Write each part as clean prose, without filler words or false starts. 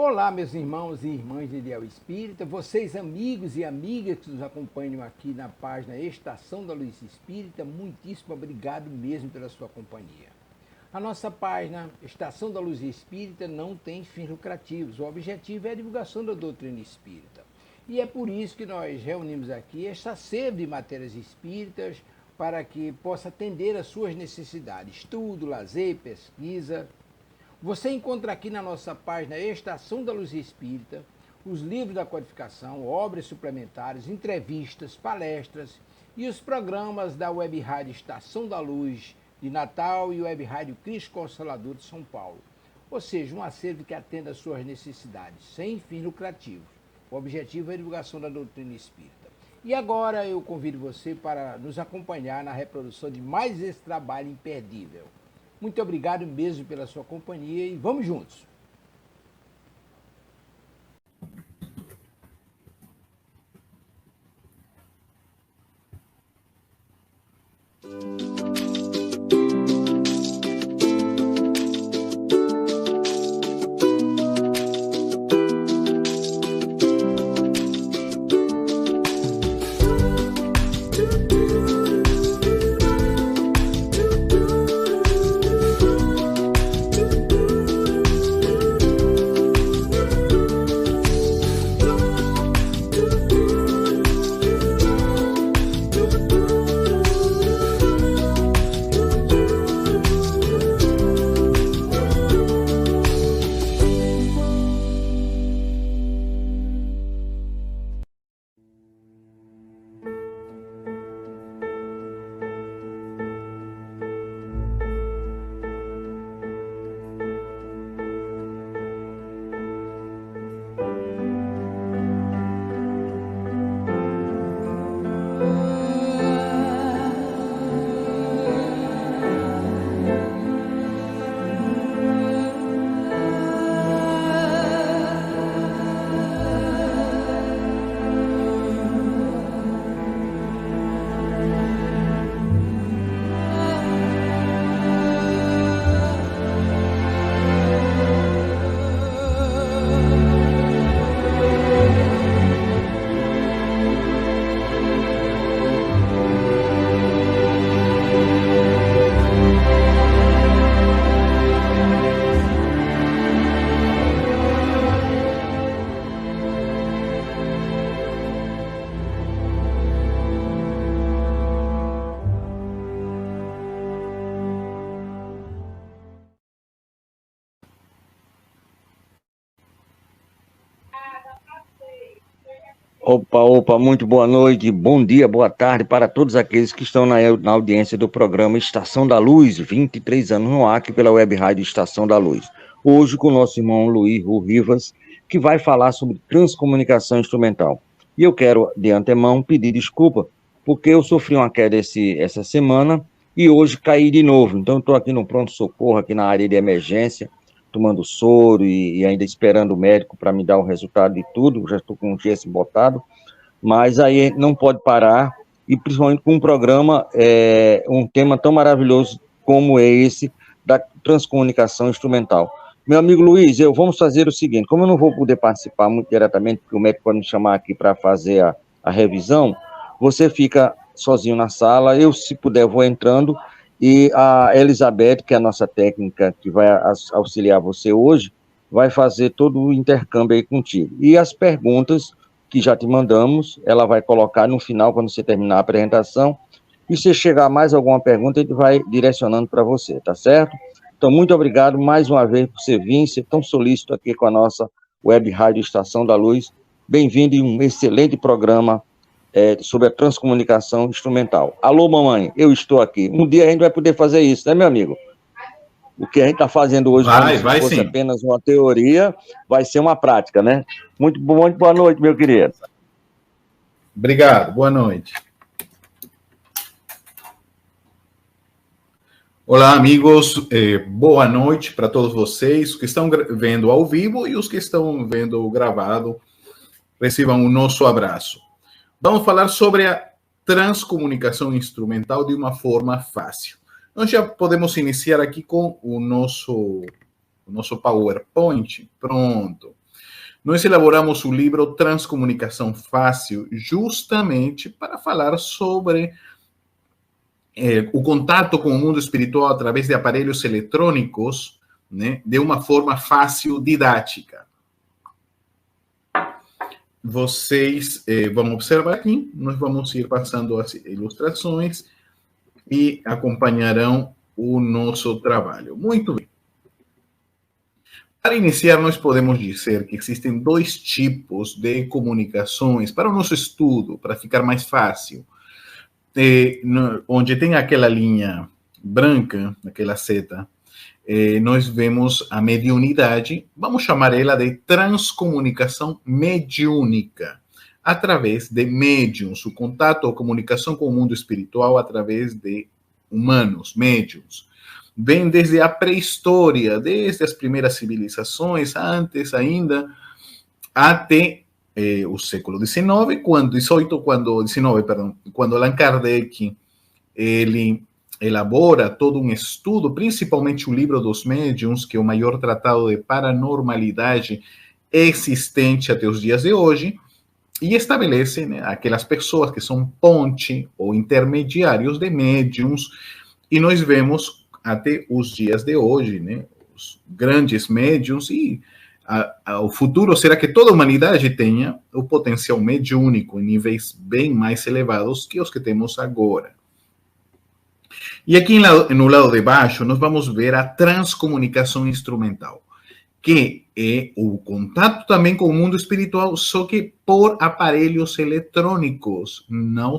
Olá, meus irmãos e irmãs de Ideal Espírita, vocês amigos e amigas que nos acompanham aqui na página Estação da Luz Espírita, muitíssimo obrigado mesmo pela sua companhia. A nossa página Estação da Luz Espírita não tem fins lucrativos, o objetivo é a divulgação da doutrina espírita. E é por isso que nós reunimos aqui esta sede de matérias espíritas para que possa atender às suas necessidades, estudo, lazer, pesquisa. Você encontra aqui na nossa página Estação da Luz Espírita os livros da codificação, obras suplementares, entrevistas, palestras e os programas da Web Rádio Estação da Luz de Natal e Web Rádio Cristo Consolador de São Paulo. Ou seja, um acervo que atenda às suas necessidades, sem fins lucrativos. O objetivo é a divulgação da doutrina espírita. E agora eu convido você para nos acompanhar na reprodução de mais esse trabalho imperdível. Muito obrigado mesmo pela sua companhia e vamos juntos! Opa, muito boa noite, bom dia, boa tarde para todos aqueles que estão na audiência do programa Estação da Luz, 23 anos no ar, aqui pela Web Rádio Estação da Luz. Hoje com o nosso irmão Luiz Rivas, que vai falar sobre transcomunicação instrumental. E eu quero, de antemão, pedir desculpa, porque eu sofri uma queda essa semana e hoje caí de novo. Então, estou aqui no pronto-socorro, aqui na área de emergência, tomando soro e ainda esperando o médico para me dar o resultado de tudo, já estou com um gesso botado, mas aí não pode parar, e principalmente com um programa, um tema tão maravilhoso como é esse, da transcomunicação instrumental. Meu amigo Luiz, vamos fazer o seguinte, como eu não vou poder participar muito diretamente, porque o médico pode me chamar aqui para fazer a revisão, você fica sozinho na sala, eu, se puder, vou entrando, e a Elizabeth, que é a nossa técnica, que vai auxiliar você hoje, vai fazer todo o intercâmbio aí contigo. E as perguntas que já te mandamos, ela vai colocar no final, quando você terminar a apresentação, e se chegar mais alguma pergunta, ele vai direcionando para você, tá certo? Então, muito obrigado mais uma vez por você vir, ser tão solícito aqui com a nossa Web Rádio Estação da Luz. Bem-vindo e um excelente programa sobre a transcomunicação instrumental. Alô, mamãe, eu estou aqui. Um dia a gente vai poder fazer isso, né, meu amigo? O que a gente está fazendo hoje, vai fosse sim. Apenas uma teoria, vai ser uma prática, né? Muito boa noite, meu querido. Obrigado, boa noite. Olá, amigos, boa noite para todos vocês, os que estão vendo ao vivo e os que estão vendo gravado, recebam o nosso abraço. Vamos falar sobre a transcomunicação instrumental de uma forma fácil. Nós já podemos iniciar aqui com o nosso PowerPoint. Pronto. nós elaboramos o livro Transcomunicação Fácil justamente para falar sobre o contato com o mundo espiritual através de aparelhos eletrônicos, né, de uma forma fácil, didática. Vocês vão observar aqui, nós vamos ir passando as ilustrações e acompanharão o nosso trabalho. Muito bem. Para iniciar, nós podemos dizer que existem dois tipos de comunicações para o nosso estudo, para ficar mais fácil. Onde tem aquela linha branca, aquela seta, nós vemos a mediunidade, vamos chamar ela de transcomunicação mediúnica, através de médiuns, o contato ou comunicação com o mundo espiritual através de humanos, médiuns. Vem desde a pré-história, desde as primeiras civilizações, antes ainda, até o século XIX, quando Allan Kardec ele elabora todo um estudo, principalmente o livro dos médiuns, que é o maior tratado de paranormalidade existente até os dias de hoje, e estabelece, né, aquelas pessoas que são ponte ou intermediários de médiuns, e nós vemos até os dias de hoje, né, os grandes médiuns, e o futuro será que toda a humanidade tenha o potencial mediúnico em níveis bem mais elevados que os que temos agora. E aqui no lado de baixo, nós vamos ver a transcomunicação instrumental, que é o contato também com o mundo espiritual, só que por aparelhos eletrônicos, não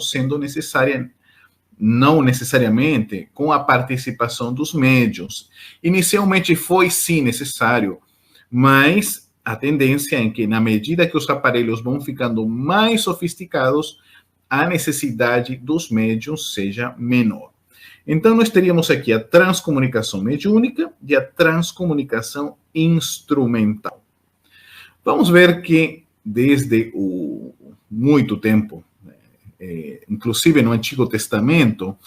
necessariamente com a participação dos médiuns. Inicialmente foi sim necessário, mas a tendência é que, na medida que os aparelhos vão ficando mais sofisticados, a necessidade dos médiuns seja menor. Então, nós teríamos aqui a transcomunicação mediúnica e a transcomunicação instrumental. Vamos ver que, desde muito tempo, inclusive no Antigo Testamento,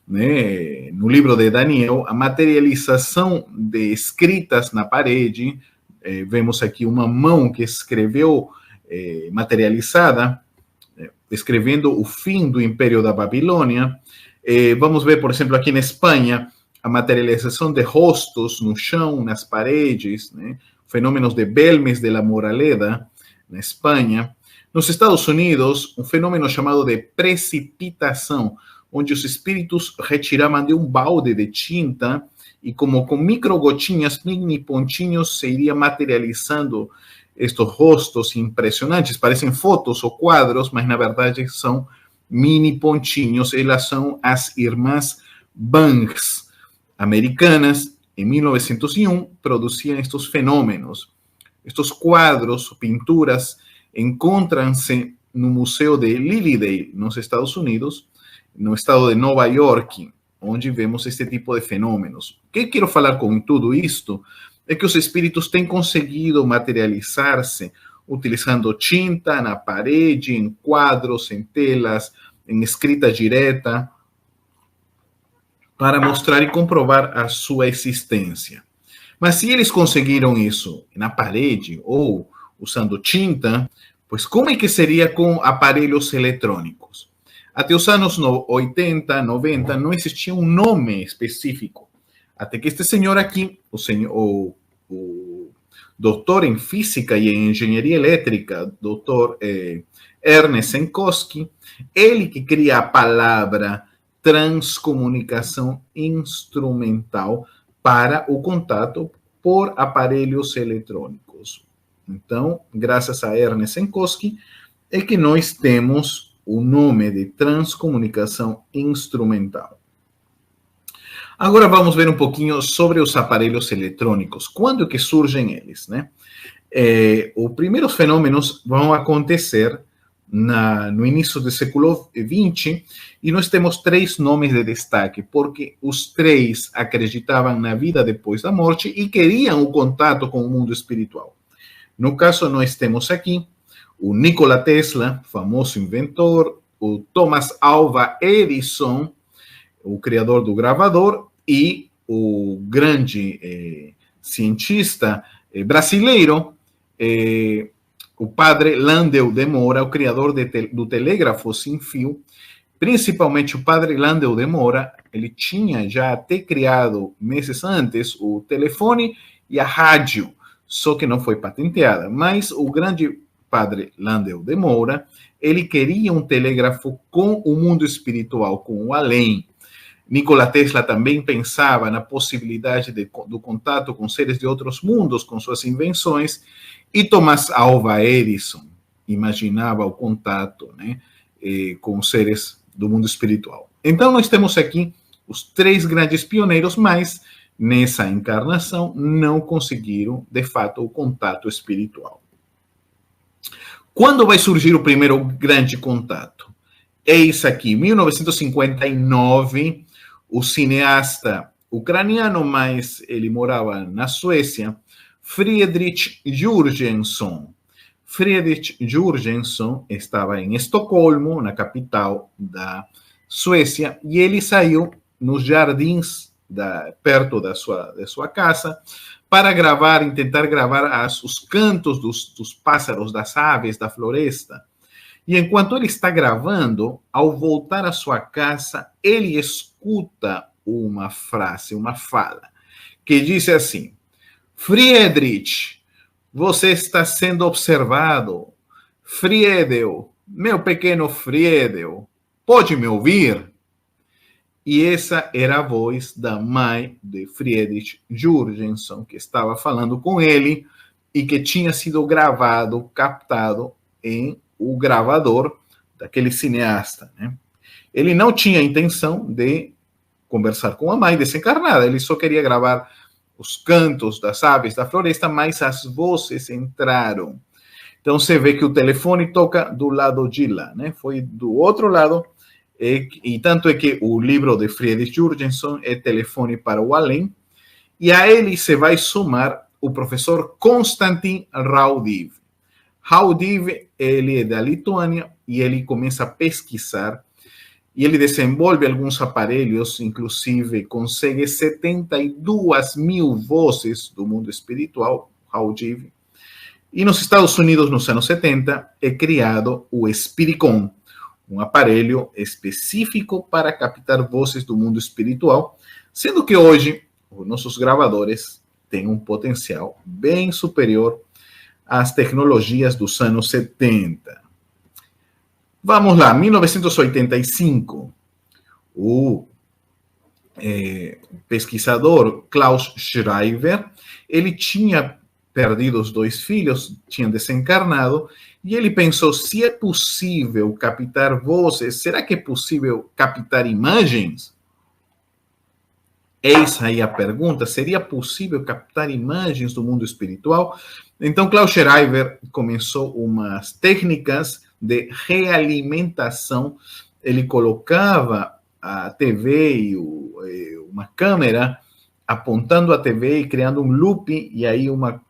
né, no livro de Daniel, a materialização de escritas na parede, vemos aqui uma mão que escreveu materializada, escrevendo o fim do Império da Babilônia. Vamos ver, por exemplo, aqui na Espanha, a materialização de rostos no chão, nas paredes, né? Fenômenos de Belmes de la Moraleda, na Espanha. Nos Estados Unidos, um fenômeno chamado de precipitação, onde os espíritos retiravam de um balde de tinta e, como com microgotinhas, mini pontinhos, se iria materializando estes rostos impressionantes. Parecem fotos ou quadros, mas na verdade são mini pontinhos. Elas são as irmãs Banks, americanas. Em 1901, produziam estes fenômenos. Estes quadros, pinturas, encontram-se no Museu de Lilydale, nos Estados Unidos, no estado de Nova York, onde vemos este tipo de fenômenos. O que quero falar com tudo isto é que os espíritos têm conseguido materializar-se utilizando tinta na parede, em quadros, em telas, em escrita direta, para mostrar e comprovar a sua existência. Mas se eles conseguiram isso na parede ou usando tinta, pois como é que seria com aparelhos eletrônicos? Até os anos 80, 90, não existia um nome específico. Até que este senhor aqui, o doutor em física e em engenharia elétrica, doutor Ernest Senkowski, ele que cria a palavra transcomunicação instrumental para o contato por aparelhos eletrônicos. Então, graças a Ernest Senkowski, é que nós temos o nome de transcomunicação instrumental. Agora vamos ver um pouquinho sobre os aparelhos eletrônicos. Quando que surgem eles, né? Os primeiros fenômenos vão acontecer no início do século XX, e nós temos três nomes de destaque, porque os três acreditavam na vida depois da morte e queriam o contato com o mundo espiritual. No caso, nós temos aqui o Nikola Tesla, famoso inventor, o Thomas Alva Edison, o criador do gravador, e o grande cientista brasileiro o padre Landel de Moura, o criador do telégrafo sem fio, principalmente o padre Landel de Moura, ele tinha já até criado, meses antes, o telefone e a rádio, só que não foi patenteada. Mas o grande padre Landel de Moura, ele queria um telégrafo com o mundo espiritual, com o além. Nikola Tesla também pensava na possibilidade do contato com seres de outros mundos, com suas invenções, e Thomas Alva Edison imaginava o contato, né, com seres do mundo espiritual. Então, nós temos aqui os três grandes pioneiros, mas nessa encarnação não conseguiram, de fato, o contato espiritual. Quando vai surgir o primeiro grande contato? Eis aqui, 1959, o cineasta ucraniano, mas ele morava na Suécia, Friedrich Jurgenson. Friedrich Jurgenson estava em Estocolmo, na capital da Suécia, e ele saiu nos jardins perto da sua casa para tentar gravar os cantos dos pássaros, das aves, da floresta. E enquanto ele está gravando, ao voltar à sua casa, ele escuta uma frase, uma fala, que diz assim: Friedrich, você está sendo observado. Friedel, meu pequeno Friedel, pode me ouvir? E essa era a voz da mãe de Friedrich Jurgenson, que estava falando com ele e que tinha sido gravado, captado em o gravador daquele cineasta, né? Ele não tinha a intenção de conversar com a mãe desencarnada, ele só queria gravar os cantos das aves da floresta, mas as vozes entraram. Então você vê que o telefone toca do lado de lá, né? Foi do outro lado, e tanto é que o livro de Friedrich Jurgenson é Telefone para o Além, e a ele se vai somar o professor Konstantin Raudiv. Raudiv, ele é da Lituânia e ele começa a pesquisar e ele desenvolve alguns aparelhos, inclusive consegue 72 mil vozes do mundo espiritual, Raudiv. E nos Estados Unidos, nos anos 70, é criado o Spiricom, um aparelho específico para captar vozes do mundo espiritual, sendo que hoje os nossos gravadores têm um potencial bem superior às tecnologias dos anos 70. Vamos lá, 1985, o pesquisador Klaus Schreiber, ele tinha perdido os 2 filhos, tinha desencarnado, e ele pensou, se é possível captar vozes, será que é possível captar imagens? Eis aí a pergunta, seria possível captar imagens do mundo espiritual? Então, Klaus Schreiber começou umas técnicas de realimentação. Ele colocava a TV e uma câmera apontando a TV e criando um loop, e aí uma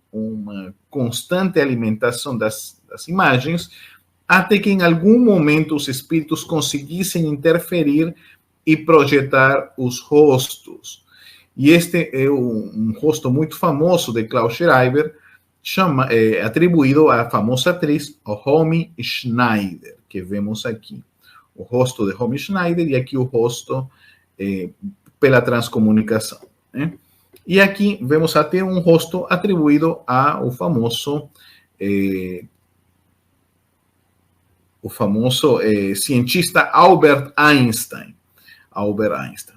constante alimentação das imagens, até que em algum momento os espíritos conseguissem interferir e projetar os rostos. E este é um rosto muito famoso de Klaus Schreiber, atribuído à famosa atriz Romy Schneider, que vemos aqui. O rosto de Romy Schneider e aqui o rosto pela transcomunicação, né? E aqui vemos até um rosto atribuído ao famoso cientista Albert Einstein.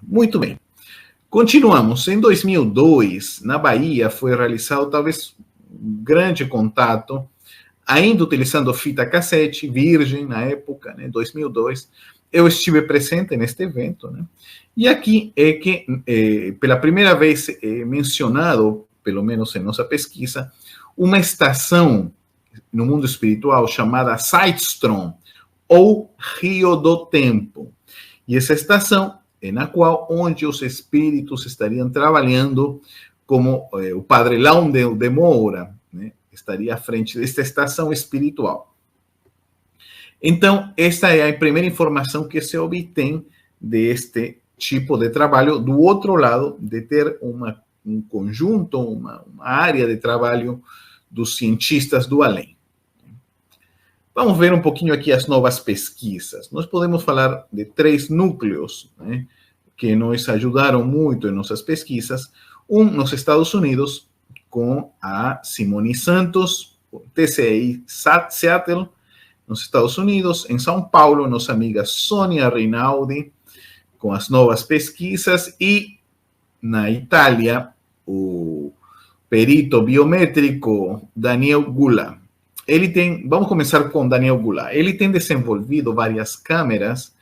Muito bem. Continuamos. Em 2002, na Bahia, foi realizado talvez um grande contato, ainda utilizando fita cassete virgem na época, né, 2002. Eu estive presente neste evento, né? E aqui é que, pela primeira vez, mencionado, pelo menos em nossa pesquisa, uma estação no mundo espiritual chamada Sidestrom, ou Rio do Tempo. E essa estação é na qual onde os espíritos estariam trabalhando, como o padre Landel de Moura, né, estaria à frente desta estação espiritual. Então, esta é a primeira informação que se obtém deste tipo de trabalho. Do outro lado, de ter um conjunto, uma área de trabalho dos cientistas do além. Vamos ver um pouquinho aqui as novas pesquisas. Nós podemos falar de 3 núcleos, né, que nos ajudaram muito em nossas pesquisas. Um nos Estados Unidos, com a Simone Santos, TCI Seattle, nos Estados Unidos. Em São Paulo, nossa amiga Sônia Rinaldi, com as novas pesquisas. E na Itália, o perito biométrico Daniel Gula. Vamos começar com Daniel Gula. Ele tem desenvolvido várias câmeras,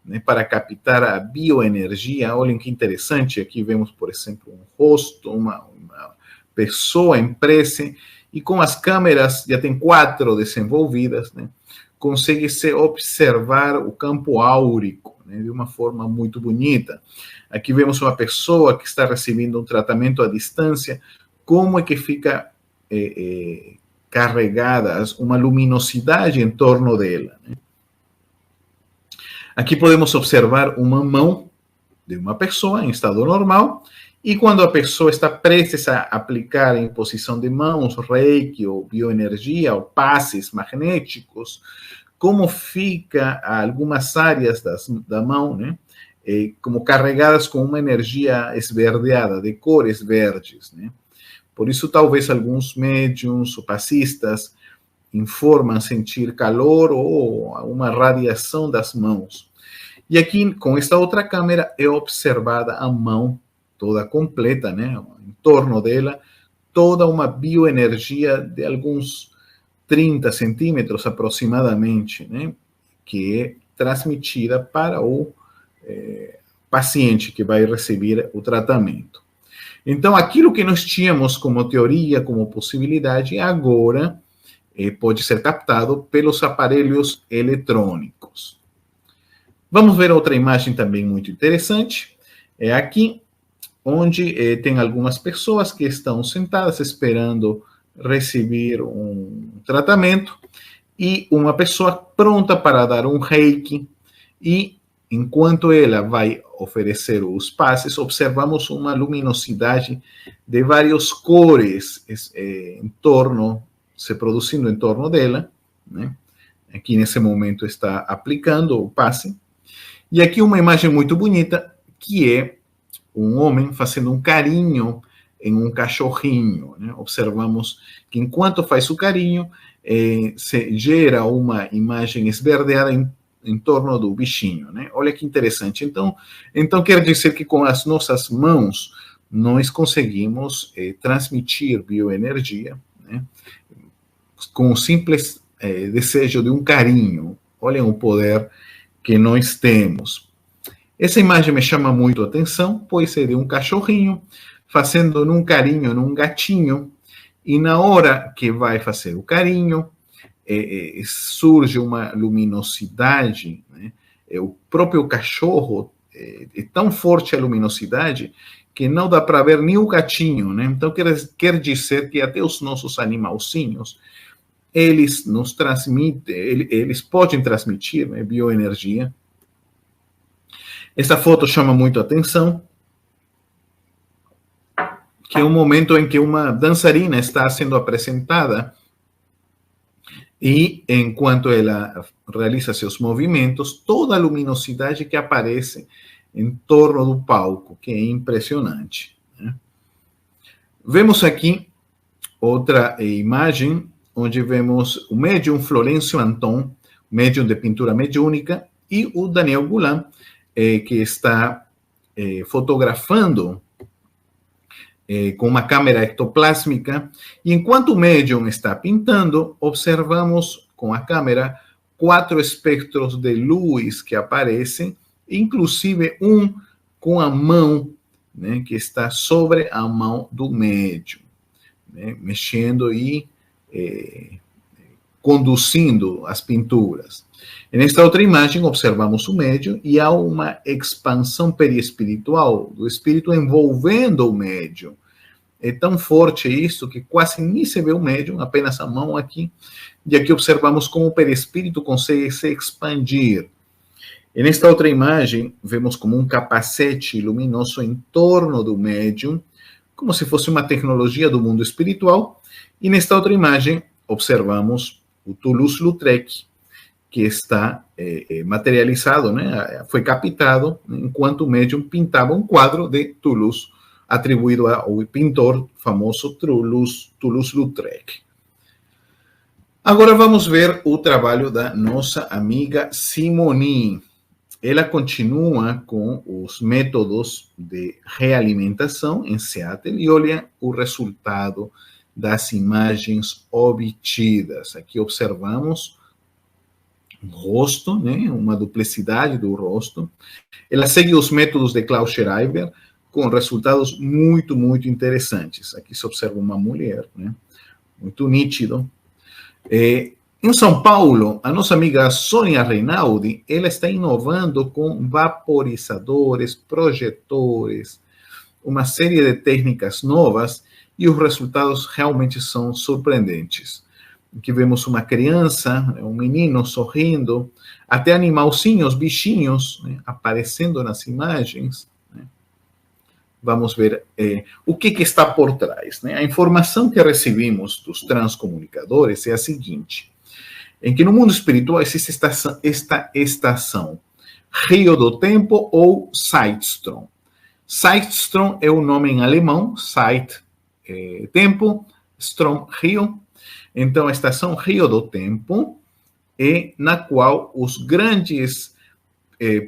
né, para captar a bioenergia. Olhem que interessante, aqui vemos, por exemplo, um rosto, uma pessoa em prece, e com as câmeras, já tem 4 desenvolvidas, né, consegue-se observar o campo áurico, né, de uma forma muito bonita. Aqui vemos uma pessoa que está recebendo um tratamento à distância, como é que fica carregada uma luminosidade em torno dela, né? Aqui podemos observar uma mão de uma pessoa em estado normal, e quando a pessoa está prestes a aplicar em posição de mãos, reiki ou bioenergia ou passes magnéticos, como fica algumas áreas da mão, né, como carregadas com uma energia esverdeada, de cores verdes, né? Por isso, talvez alguns médiums ou passistas informam sentir calor ou uma radiação das mãos. E aqui, com esta outra câmera, é observada a mão toda completa, né? Em torno dela, toda uma bioenergia de alguns 30 centímetros aproximadamente, né? Que é transmitida para o paciente que vai receber o tratamento. Então, aquilo que nós tínhamos como teoria, como possibilidade, agora pode ser captado pelos aparelhos eletrônicos. Vamos ver outra imagem também muito interessante. É aqui, onde tem algumas pessoas que estão sentadas esperando receber um tratamento, e uma pessoa pronta para dar um reiki, e enquanto ela vai oferecer os passes, observamos uma luminosidade de várias cores se produzindo em torno dela, né? Aqui nesse momento está aplicando o passe. E aqui uma imagem muito bonita, que é um homem fazendo um carinho em um cachorrinho, né? Observamos que enquanto faz o carinho, se gera uma imagem esverdeada em torno do bichinho, né? Olha que interessante. Então quer dizer que com as nossas mãos nós conseguimos transmitir bioenergia, né? Com o simples desejo de um carinho. Olhem o poder que nós temos. Essa imagem me chama muito a atenção, pois é de um cachorrinho fazendo um carinho num gatinho, e na hora que vai fazer o carinho, surge uma luminosidade, né? O próprio cachorro, é tão forte a luminosidade que não dá para ver nem o gatinho, né? Então quer dizer que até os nossos animalzinhos, eles nos transmitem, eles podem transmitir, né, bioenergia. Essa foto chama muito a atenção, que é um momento em que uma dançarina está sendo apresentada, e enquanto ela realiza seus movimentos, toda a luminosidade que aparece em torno do palco, que é impressionante, né? Vemos aqui outra imagem, onde vemos o médium Florencio Anton, médium de pintura mediúnica, e o Daniel Gulan, que está fotografando com uma câmera ectoplásmica, e enquanto o médium está pintando, observamos com a câmera 4 espectros de luz que aparecem, inclusive um com a mão, né, que está sobre a mão do médium, né, mexendo e conduzindo as pinturas. Nesta outra imagem, observamos o médium e há uma expansão perispiritual do espírito envolvendo o médium. É tão forte isso que quase nem se vê o médium, apenas a mão aqui. E aqui observamos como o perispírito consegue se expandir. E nesta outra imagem, vemos como um capacete luminoso em torno do médium, como se fosse uma tecnologia do mundo espiritual. E nesta outra imagem, observamos o Toulouse-Lautrec, que está materializado, né? Foi captado enquanto o médium pintava um quadro de Toulouse, atribuído ao pintor famoso Toulouse-Lautrec. Agora vamos ver o trabalho da nossa amiga Simone. Ela continua com os métodos de realimentação em Seattle e olha o resultado das imagens obtidas. Aqui observamos o rosto, né? Uma duplicidade do rosto. Ela segue os métodos de Klaus Schreiber com resultados muito, muito interessantes. Aqui se observa uma mulher, né? Muito nítido. Em São Paulo, a nossa amiga Sônia Reinaldi, ela está inovando com vaporizadores, projetores, uma série de técnicas novas e os resultados realmente são surpreendentes. Aqui vemos uma criança, um menino sorrindo, até animalzinhos, bichinhos, né, aparecendo nas imagens. Né? Vamos ver o que está por trás. Né? A informação que recebemos dos transcomunicadores é a seguinte, em que no mundo espiritual existe esta estação, Rio do Tempo ou Zeitstrom. Zeitstrom é o nome em alemão, Zeit, tempo, Strom, rio. Então, a estação Rio do Tempo é na qual os grandes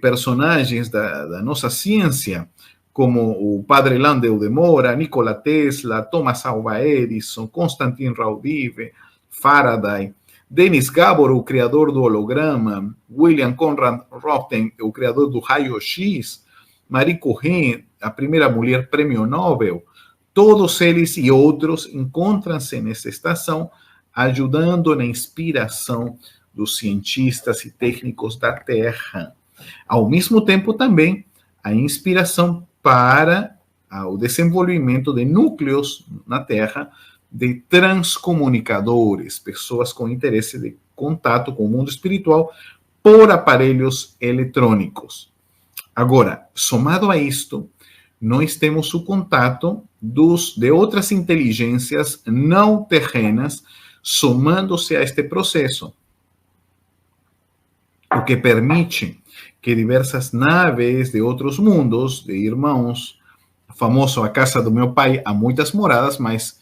personagens da nossa ciência, como o Padre Landau de Moura, Nikola Tesla, Thomas Alva Edison, Konstantin Raudive, Faraday, Dennis Gabor, o criador do holograma, William Conrad Roentgen, o criador do raio-x, Marie Curie, a primeira mulher prêmio Nobel, todos eles e outros encontram-se nessa estação, ajudando na inspiração dos cientistas e técnicos da Terra. Ao mesmo tempo, também, a inspiração para o desenvolvimento de núcleos na Terra de transcomunicadores, pessoas com interesse de contato com o mundo espiritual por aparelhos eletrônicos. Agora, somado a isto, nós temos o contato de outras inteligências não terrenas somando-se a este processo, o que permite que diversas naves de outros mundos, de irmãos, famoso a casa do meu pai, há muitas moradas, mas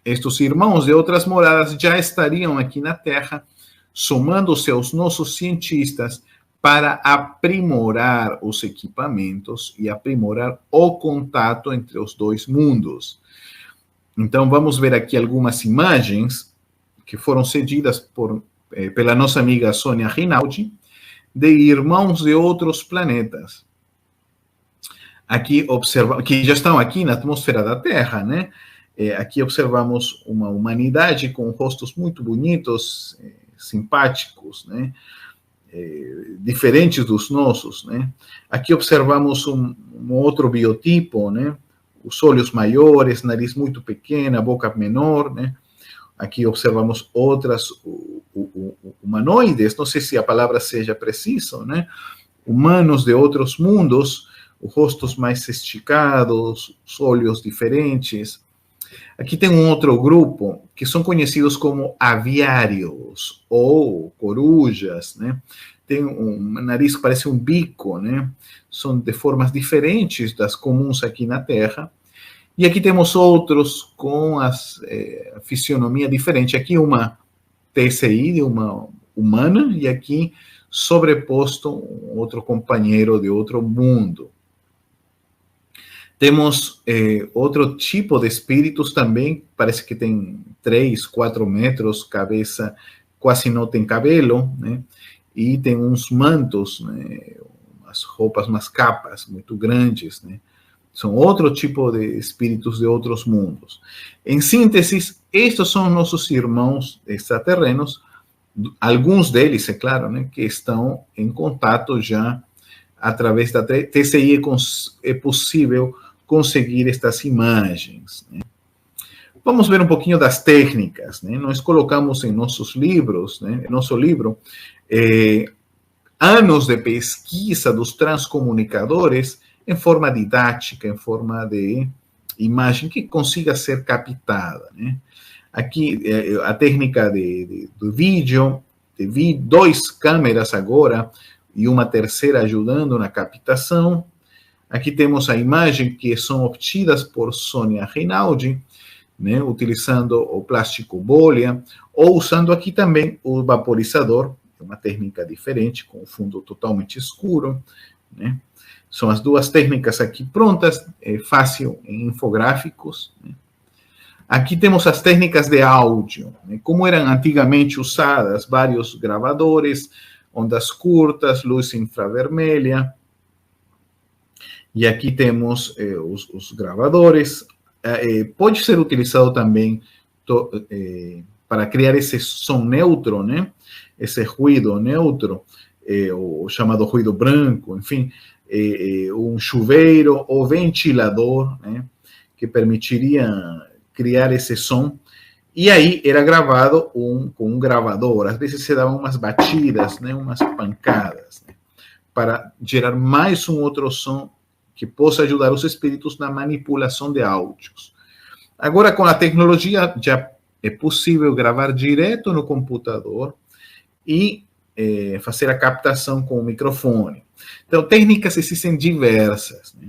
estes irmãos de outras moradas já estariam aqui na Terra, somando-se aos nossos cientistas para aprimorar os equipamentos e aprimorar o contato entre os dois mundos. Então, vamos ver aqui algumas imagens que foram cedidas pela nossa amiga Sônia Rinaldi, de irmãos de outros planetas. Aqui observamos, que já estão aqui na atmosfera da Terra, né? Aqui observamos uma humanidade com rostos muito bonitos, simpáticos, né? Diferentes dos nossos, né? Aqui observamos um outro biotipo, né? Os olhos maiores, nariz muito pequena, boca menor, né? Aqui observamos outras humanoides, não sei se a palavra seja precisa, né? Humanos de outros mundos, os rostos mais esticados, os olhos diferentes. Aqui tem um outro grupo que são conhecidos como aviários ou corujas, né? Tem um nariz que parece um bico, né? São de formas diferentes das comuns aqui na Terra. E aqui temos outros com a fisionomia diferente. Aqui uma TSI de uma humana e aqui sobreposto um outro companheiro de outro mundo. Temos outro tipo de espíritos também, parece que tem 3, 4 metros, cabeça quase não tem cabelo, né? E tem uns mantos, né? Umas roupas, umas capas muito grandes, né? São outro tipo de espíritos de outros mundos. Em síntese, estes são nossos irmãos extraterrenos, alguns deles, é claro, né, que estão em contato já através da TCI, é possível conseguir estas imagens. Né? Vamos ver um pouquinho das técnicas. Né? Nós colocamos em nossos livros, né, em nosso livro, anos de pesquisa dos transcomunicadores em forma didática, em forma de imagem que consiga ser captada. Né? Aqui a técnica do vídeo, vi 2 câmeras agora e uma terceira ajudando na captação. Aqui temos a imagem que são obtidas por Sônia Rinaldi, né, utilizando o plástico bolha, ou usando aqui também o vaporizador, uma técnica diferente, com o fundo totalmente escuro, né. São as 2 técnicas aqui prontas, é fácil em infográficos, né. Aqui temos as técnicas de áudio, né, como eram antigamente usadas, vários gravadores, ondas curtas, luz infravermelha. E aqui temos os gravadores. Pode ser utilizado também para criar esse som neutro, né? Esse ruído neutro, o chamado ruído branco, enfim, um chuveiro ou ventilador, né? Que permitiria criar esse som. E aí era gravado com um gravador. Às vezes se davam umas batidas, né? Umas pancadas, né? Para gerar mais um outro som que possa ajudar os espíritos na manipulação de áudios. Agora, com a tecnologia, já é possível gravar direto no computador e fazer a captação com o microfone. Então, técnicas existem diversas, né?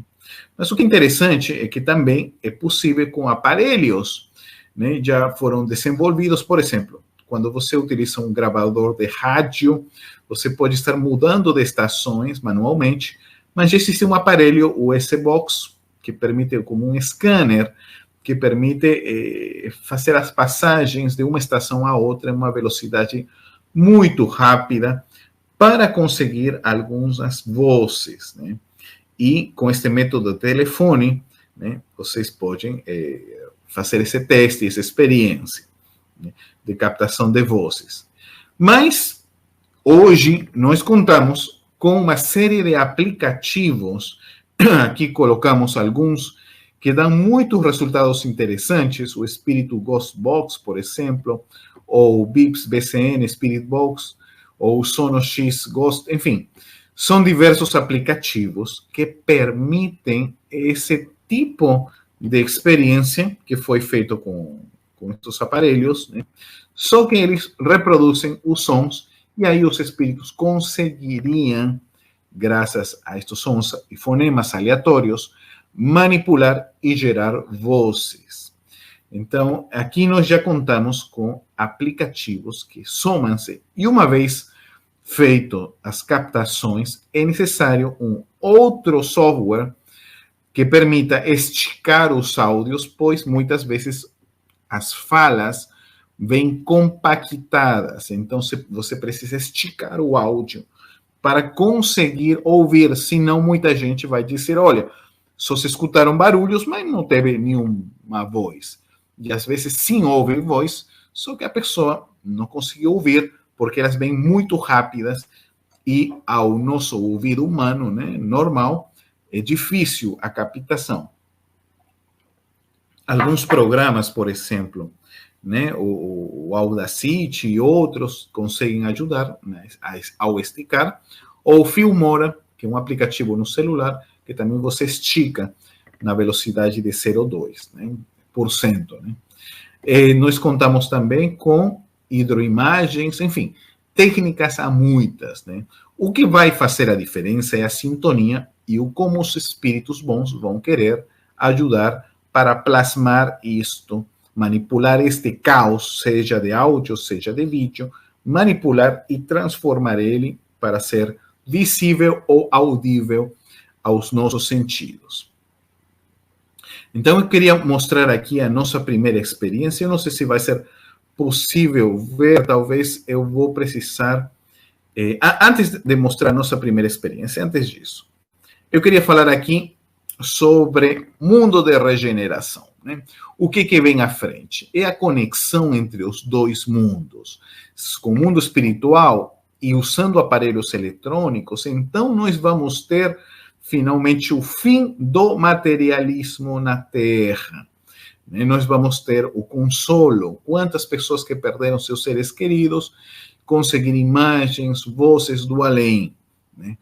Mas o que é interessante é que também é possível com aparelhos, né? Já foram desenvolvidos, por exemplo, quando você utiliza um gravador de rádio, você pode estar mudando de estações manualmente, mas já existe um aparelho USB-Box que permite, como um scanner, que permite fazer as passagens de uma estação a outra em uma velocidade muito rápida para conseguir algumas vozes, né? E com este método de telefone, né, vocês podem fazer esse teste, essa experiência, né, de captação de vozes. Mas hoje nós contamos com uma série de aplicativos, aqui colocamos alguns, que dão muitos resultados interessantes, o Espírito Ghost Box, por exemplo, ou o Beeps BCN Spirit Box, ou o Sonos Ghost, enfim, são diversos aplicativos que permitem esse tipo de experiência que foi feito com esses aparelhos, né? Só que eles reproduzem os sons e aí os espíritos conseguiriam, graças a estes sons e fonemas aleatórios, manipular e gerar vozes. Então, aqui nós já contamos com aplicativos que somam-se. E uma vez feito as captações, é necessário um outro software que permita esticar os áudios, pois muitas vezes as falas vêm compactadas. Então, você precisa esticar o áudio para conseguir ouvir, senão muita gente vai dizer, olha, só se escutaram barulhos, mas não teve nenhuma voz. E às vezes sim houve voz, só que a pessoa não conseguiu ouvir, porque elas vêm muito rápidas e ao nosso ouvido humano, né, normal, é difícil a captação. Alguns programas, por exemplo, né, o Audacity e outros conseguem ajudar, né, ao esticar, ou o Filmora, que é um aplicativo no celular, que também você estica na velocidade de 0,2%, né, por cento, né. Nós contamos também com hidroimagens, enfim, técnicas há muitas, né. O que vai fazer a diferença é a sintonia e o como os espíritos bons vão querer ajudar para plasmar isto, manipular este caos, seja de áudio, seja de vídeo, manipular e transformar ele para ser visível ou audível aos nossos sentidos. Então, eu queria mostrar aqui a nossa primeira experiência. Eu não sei se vai ser possível ver, talvez eu vou precisar... antes de mostrar a nossa primeira experiência, antes disso, eu queria falar aqui sobre mundo de regeneração, né? O que vem à frente? É a conexão entre os dois mundos. Com o mundo espiritual e usando aparelhos eletrônicos, então nós vamos ter finalmente o fim do materialismo na Terra. Nós vamos ter o consolo. Quantas pessoas que perderam seus seres queridos conseguir imagens, vozes do além, né?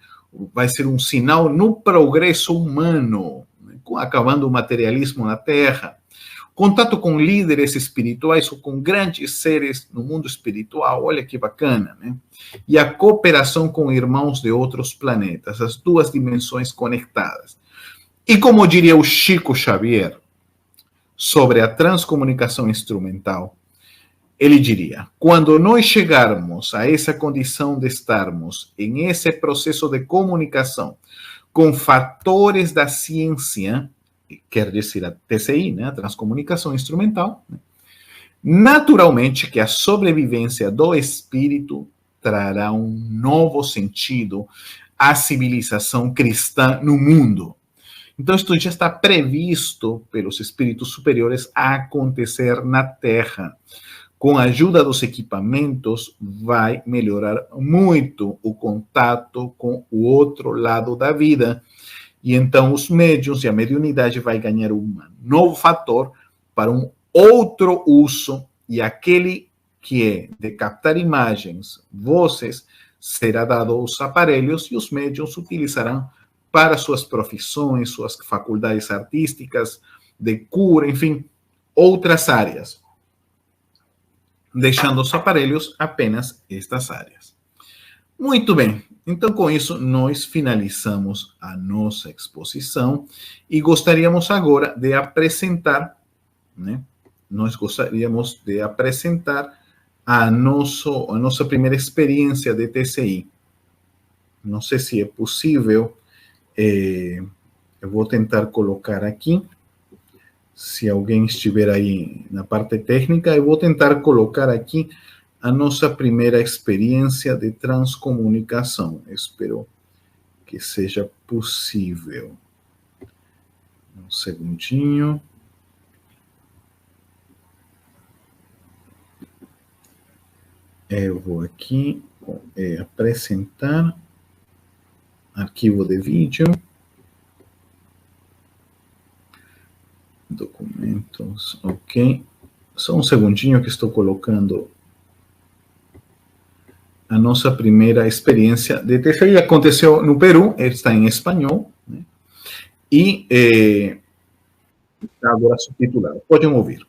Vai ser um sinal no progresso humano, né? Acabando o materialismo na Terra. contato com líderes espirituais ou com grandes seres no mundo espiritual, olha que bacana, né? E a cooperação com irmãos de outros planetas, as duas dimensões conectadas. E como diria o Chico Xavier sobre a transcomunicação instrumental, ele diria: quando nós chegarmos a essa condição de estarmos em esse processo de comunicação com fatores da ciência, quer dizer a TCI, né, a transcomunicação instrumental, né, naturalmente que a sobrevivência do espírito trará um novo sentido à civilização cristã no mundo. Então, isto já está previsto pelos espíritos superiores a acontecer na Terra. Com a ajuda dos equipamentos, vai melhorar muito o contato com o outro lado da vida. E então os médiuns e a mediunidade vai ganhar um novo fator para um outro uso, e aquele que é de captar imagens, vozes, será dado aos aparelhos e os médiuns utilizarão para suas profissões, suas faculdades artísticas, de cura, enfim, outras áreas, deixando os aparelhos apenas estas áreas. Muito bem, então com isso nós finalizamos a nossa exposição e gostaríamos agora de apresentar, né? Nós gostaríamos de apresentar a nossa primeira experiência de TCI. Não sei se é possível, eu vou tentar colocar aqui. Se alguém estiver aí na parte técnica, eu vou tentar colocar aqui a nossa primeira experiência de transcomunicação. Espero que seja possível. Um segundinho. Eu vou aqui apresentar arquivo de vídeo. Documentos, ok. Só um segundinho que estou colocando a nossa primeira experiência de TCI. Aconteceu no Peru, está em espanhol, né? E está agora subtitulado. Podem ouvir.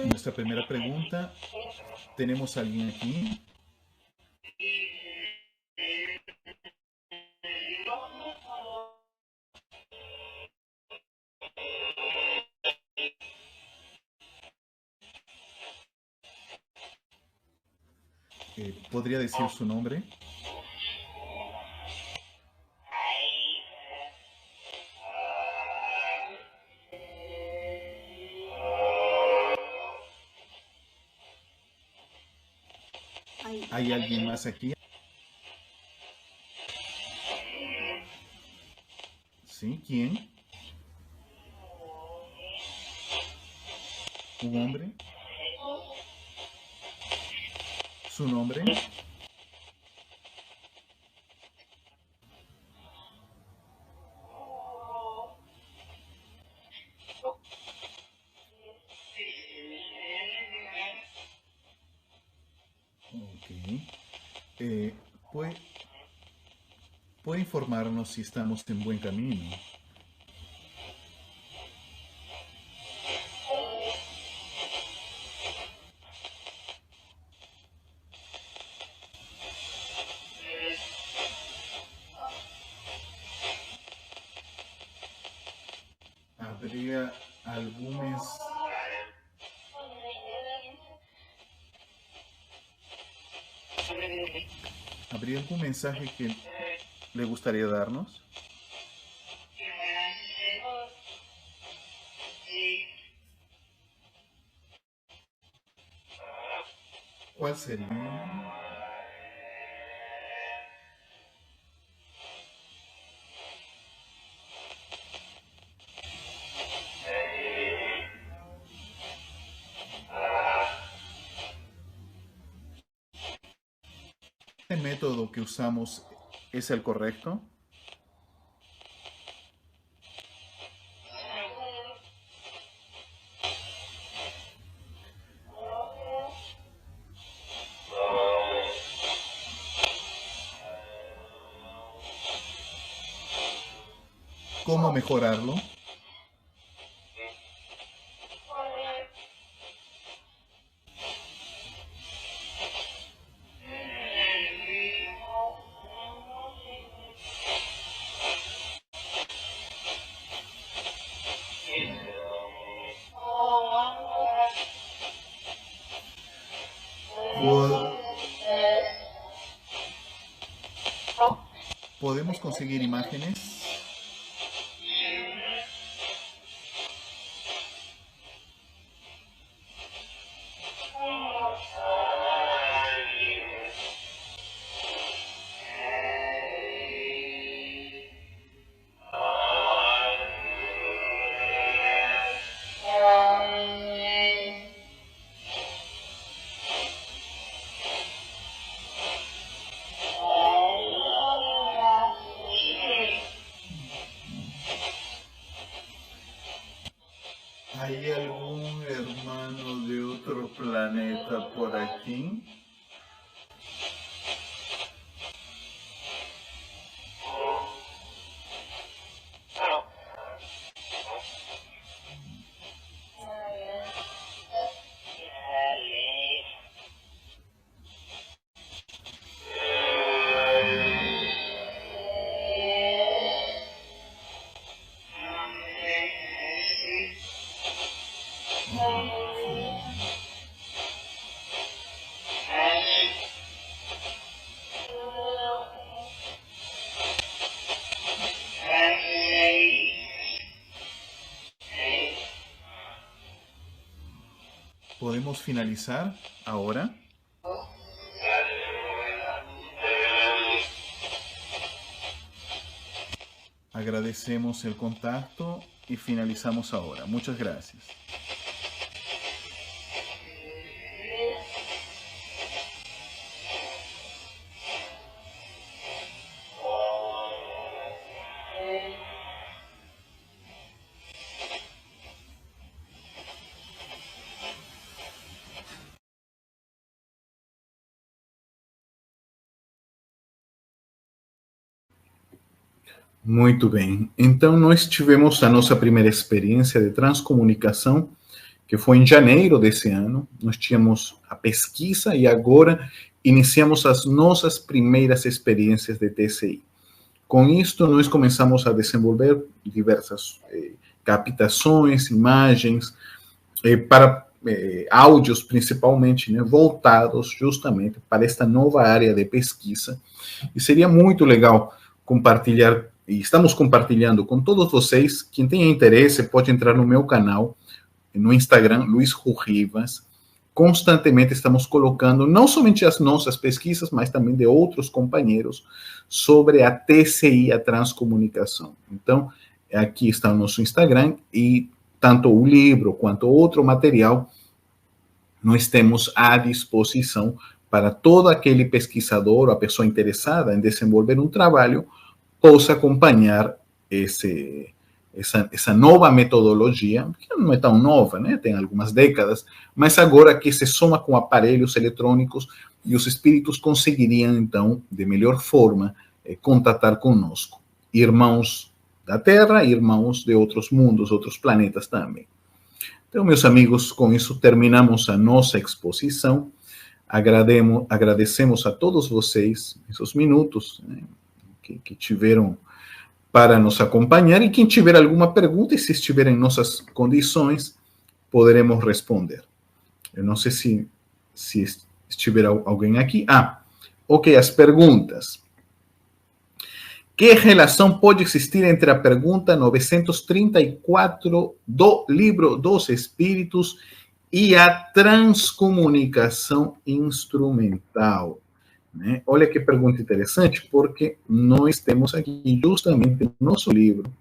Nuestra primera pregunta, ¿tenemos a alguien aquí? ¿Podría decir su nombre? ¿Hay alguien más aquí? ¿Sí? ¿Quién? ¿Un hombre? ¿Su nombre? Ok. ¿Puede informarnos si estamos en buen camino? ¿Habría algún mensaje que le gustaría darnos? ¿Cuál sería? ¿El método que usamos es el correcto? ¿Cómo mejorarlo? ¿Podemos conseguir imágenes? ¿Hay algún hermano de otro planeta por aquí? ¿Podemos finalizar ahora? Agradecemos el contacto y finalizamos ahora. Muchas gracias. Muito bem. Então, nós tivemos a nossa primeira experiência de transcomunicação, que foi em janeiro desse ano. Nós tínhamos a pesquisa e agora iniciamos as nossas primeiras experiências de TCI. Com isto, nós começamos a desenvolver diversas captações, imagens, para áudios principalmente, né, voltados justamente para esta nova área de pesquisa. E seria muito legal compartilhar, e estamos compartilhando com todos vocês. Quem tenha interesse pode entrar no meu canal, no Instagram, Luiz Rivas. Constantemente estamos colocando não somente as nossas pesquisas, mas também de outros companheiros sobre a TCI, a transcomunicação. Então, aqui está o nosso Instagram e tanto o livro quanto outro material nós temos à disposição para todo aquele pesquisador, a pessoa interessada em desenvolver um trabalho, possa acompanhar essa nova metodologia, que não é tão nova, né? Tem algumas décadas, mas agora que se soma com aparelhos eletrônicos e os espíritos conseguiriam, então, de melhor forma, contatar conosco. Irmãos da Terra, irmãos de outros mundos, outros planetas também. Então, meus amigos, com isso terminamos a nossa exposição. Agradecemos a todos vocês esses minutos, né, que tiveram para nos acompanhar, e quem tiver alguma pergunta, e se estiver em nossas condições, poderemos responder. Eu não sei se estiver alguém aqui. Ok, as perguntas. Que relação pode existir entre a pergunta 934 do Livro dos Espíritos e a transcomunicação instrumental? Né? Olha que pergunta interessante, porque nós temos aqui justamente no nosso livro,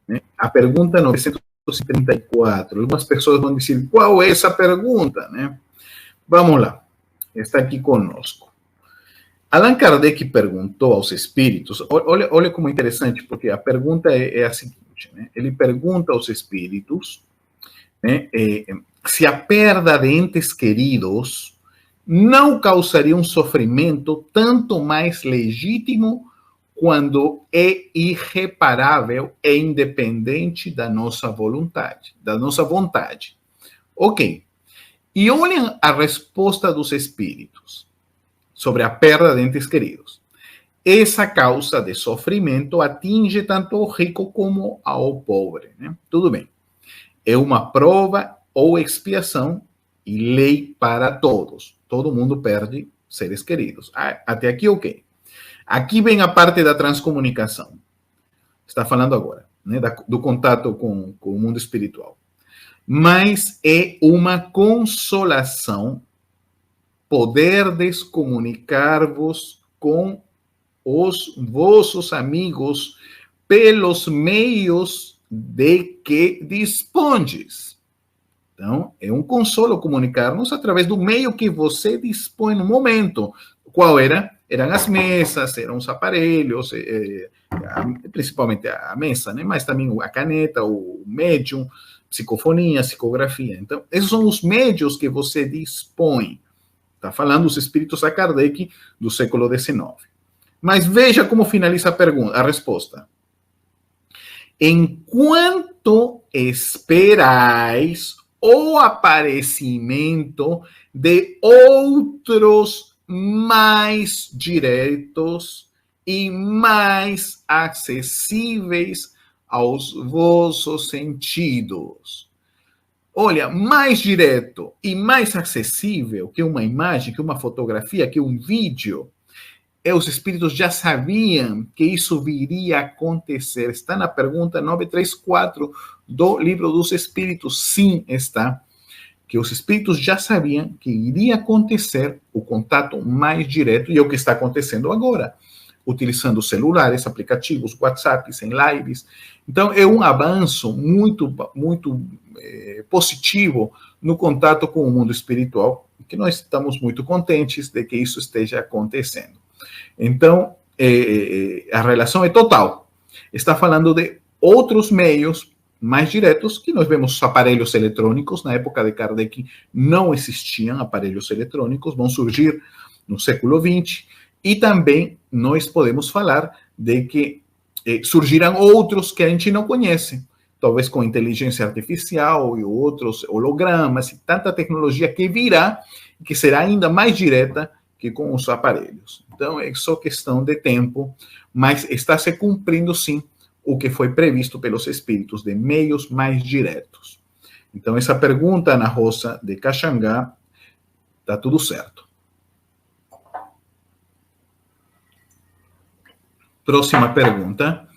né, a pergunta 934. Algumas pessoas vão dizer, qual é essa pergunta? Né? Vamos lá, está aqui conosco. Allan Kardec perguntou aos espíritos, olha como é interessante, porque a pergunta é a seguinte, né? Ele pergunta aos espíritos, né, se a perda de entes queridos não causaria um sofrimento tanto mais legítimo quando é irreparável e independente da nossa vontade, Ok. E olhem a resposta dos espíritos sobre a perda de entes queridos. Essa causa de sofrimento atinge tanto ao rico como ao pobre, né? Tudo bem. É uma prova ou expiação e lei para todos. Todo mundo perde seres queridos. Até aqui, ok. Aqui vem a parte da transcomunicação. Está falando agora, né, do contato com o mundo espiritual. Mas é uma consolação poderdes comunicar-vos com os vossos amigos pelos meios de que dispondes. Então, é um consolo comunicar-nos através do meio que você dispõe no momento. Qual era? Eram as mesas, eram os aparelhos, principalmente a mesa, né? Mas também a caneta, o médium, psicofonia, psicografia. Então, esses são os médios que você dispõe. Está falando os espíritos a Kardec do século XIX. Mas veja como finaliza a pergunta, a resposta. Enquanto esperais o aparecimento de outros mais diretos e mais acessíveis aos vossos sentidos. Olha, mais direto e mais acessível que uma imagem, que uma fotografia, que um vídeo. Os espíritos já sabiam que isso viria a acontecer. Está na pergunta 934 do Livro dos Espíritos. Sim, está. Que os espíritos já sabiam que iria acontecer o contato mais direto, e é o que está acontecendo agora, utilizando celulares, aplicativos, WhatsApps, em lives. Então, é um avanço muito positivo no contato com o mundo espiritual, que nós estamos muito contentes de que isso esteja acontecendo. Então, a relação é total. Está falando de outros meios mais diretos, que nós vemos os aparelhos eletrônicos. Na época de Kardec não existiam aparelhos eletrônicos, vão surgir no século XX, e também nós podemos falar de que surgirão outros que a gente não conhece, talvez com inteligência artificial e outros hologramas, e tanta tecnologia que virá, que será ainda mais direta que com os aparelhos. Então, é só questão de tempo, mas está se cumprindo, sim, o que foi previsto pelos espíritos de meios mais diretos. Então, essa pergunta, Ana Rosa, de Caxangá, está tudo certo. Próxima pergunta.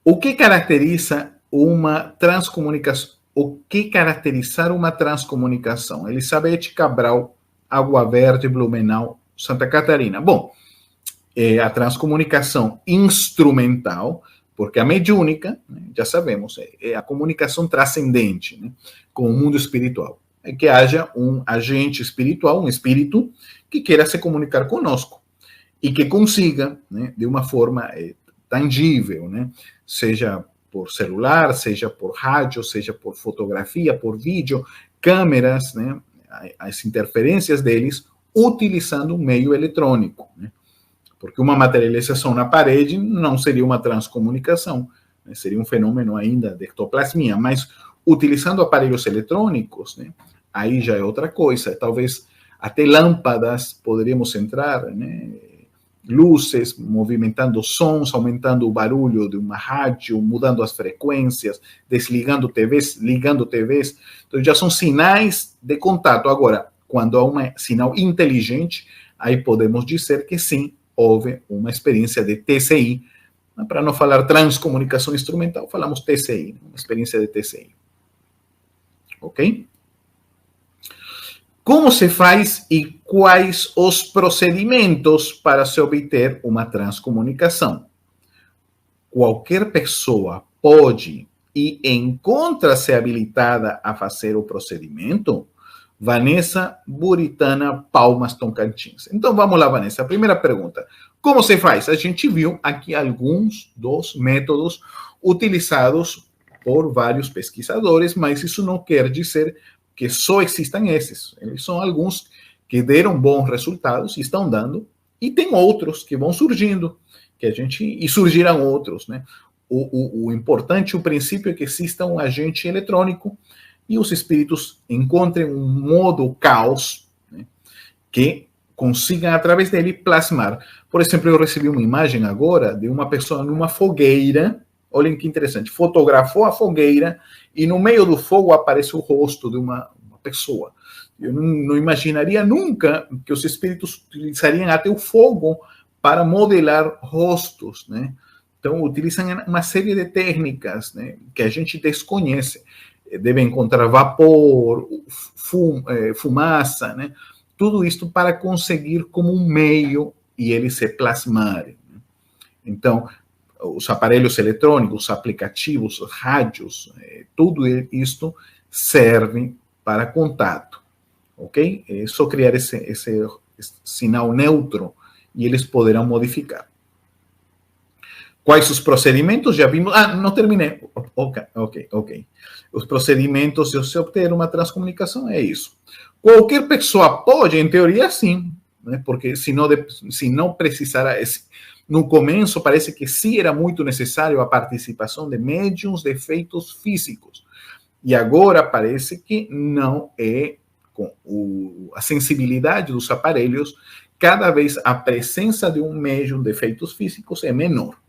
O que caracteriza uma transcomunicação? O que caracterizar uma transcomunicação? Elizabeth Cabral, Água Verde, Blumenau, Santa Catarina. Bom, a transcomunicação instrumental, porque a mediúnica, né, já sabemos, é a comunicação transcendente, né, com o mundo espiritual. É que haja um agente espiritual, um espírito, que queira se comunicar conosco e que consiga, né, de uma forma tangível, né, seja por celular, seja por rádio, seja por fotografia, por vídeo, câmeras, né, as interferências deles, utilizando um meio eletrônico, né? Porque uma materialização na parede não seria uma transcomunicação, né? Seria um fenômeno ainda de ectoplasmia, mas utilizando aparelhos eletrônicos, né? Aí já é outra coisa. Talvez até lâmpadas poderíamos entrar, né? Luzes, movimentando sons, aumentando o barulho de uma rádio, mudando as frequências, desligando TVs, ligando TVs. Então já são sinais de contato. Agora, quando há um sinal inteligente, aí podemos dizer que sim, houve uma experiência de TCI. Para não falar transcomunicação instrumental, falamos TCI, uma experiência de TCI. Ok? Como se faz e quais os procedimentos para se obter uma transcomunicação? Qualquer pessoa pode e encontra-se habilitada a fazer o procedimento? Vanessa Buritana Palmas Tocantins. Então, vamos lá, Vanessa. A primeira pergunta. Como se faz? A gente viu aqui alguns dos métodos utilizados por vários pesquisadores, mas isso não quer dizer que só existam esses. Eles são alguns que deram bons resultados e estão dando, e tem outros que vão surgindo, que a gente, e surgirão outros, né? O importante, o princípio é que exista um agente eletrônico e os espíritos encontrem um modo caos, né, que consigam, através dele, plasmar. Por exemplo, eu recebi uma imagem agora de uma pessoa numa fogueira, olhem que interessante, fotografou a fogueira e no meio do fogo aparece o rosto de uma pessoa. Eu não imaginaria nunca que os espíritos utilizariam até o fogo para modelar rostos, né? Então, utilizam uma série de técnicas, né, que a gente desconhece. Deve encontrar vapor, fumaça, né? Tudo isso para conseguir como um meio e eles se plasmarem. Então, os aparelhos eletrônicos, aplicativos, rádios, tudo isto serve para contato, ok? É só criar esse sinal neutro e eles poderão modificar. Quais os procedimentos? Já vimos. Ah, não terminei. Ok. Os procedimentos de se obter uma transcomunicação é isso. Qualquer pessoa pode, em teoria, sim, né? Porque se não precisará. No começo, parece que sim era muito necessário a participação de médiums de efeitos físicos. E agora parece que não é, com a sensibilidade dos aparelhos, cada vez a presença de um médium de efeitos físicos é menor.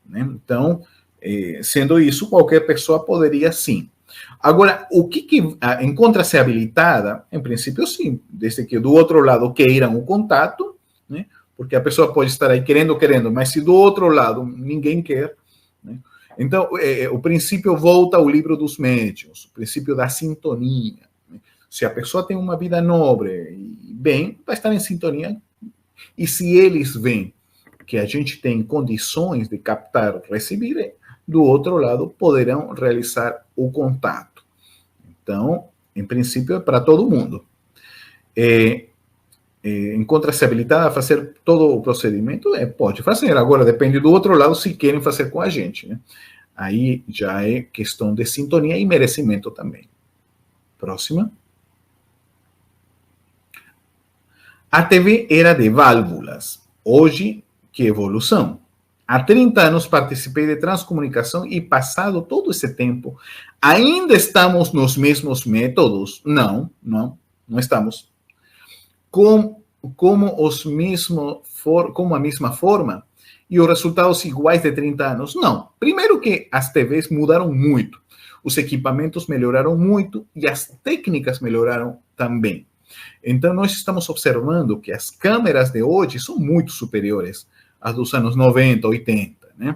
Né? Então, sendo isso, qualquer pessoa poderia sim. Agora, o que encontra-se habilitada? Em princípio, sim, desde que do outro lado queiram o contato, né? Porque a pessoa pode estar aí querendo, mas se do outro lado ninguém quer, né? Então, o princípio volta ao livro dos médiuns, o princípio da sintonia. Né? Se a pessoa tem uma vida nobre e bem, vai estar em sintonia. E se eles veem que a gente tem condições de captar, receber, do outro lado poderão realizar o contato. Então, em princípio, é para todo mundo. Encontra-se habilitada a fazer todo o procedimento? Pode fazer. Agora, depende do outro lado se querem fazer com a gente. Né? Aí já é questão de sintonia e merecimento também. Próxima. A TV era de válvulas. Hoje, que evolução. Há 30 anos participei de transcomunicação e passado todo esse tempo, ainda estamos nos mesmos métodos? Não estamos. Com a mesma forma e os resultados iguais de 30 anos? Não. Primeiro que as TVs mudaram muito, os equipamentos melhoraram muito e as técnicas melhoraram também. Então, nós estamos observando que as câmeras de hoje são muito superiores às dos anos 90, 80, né?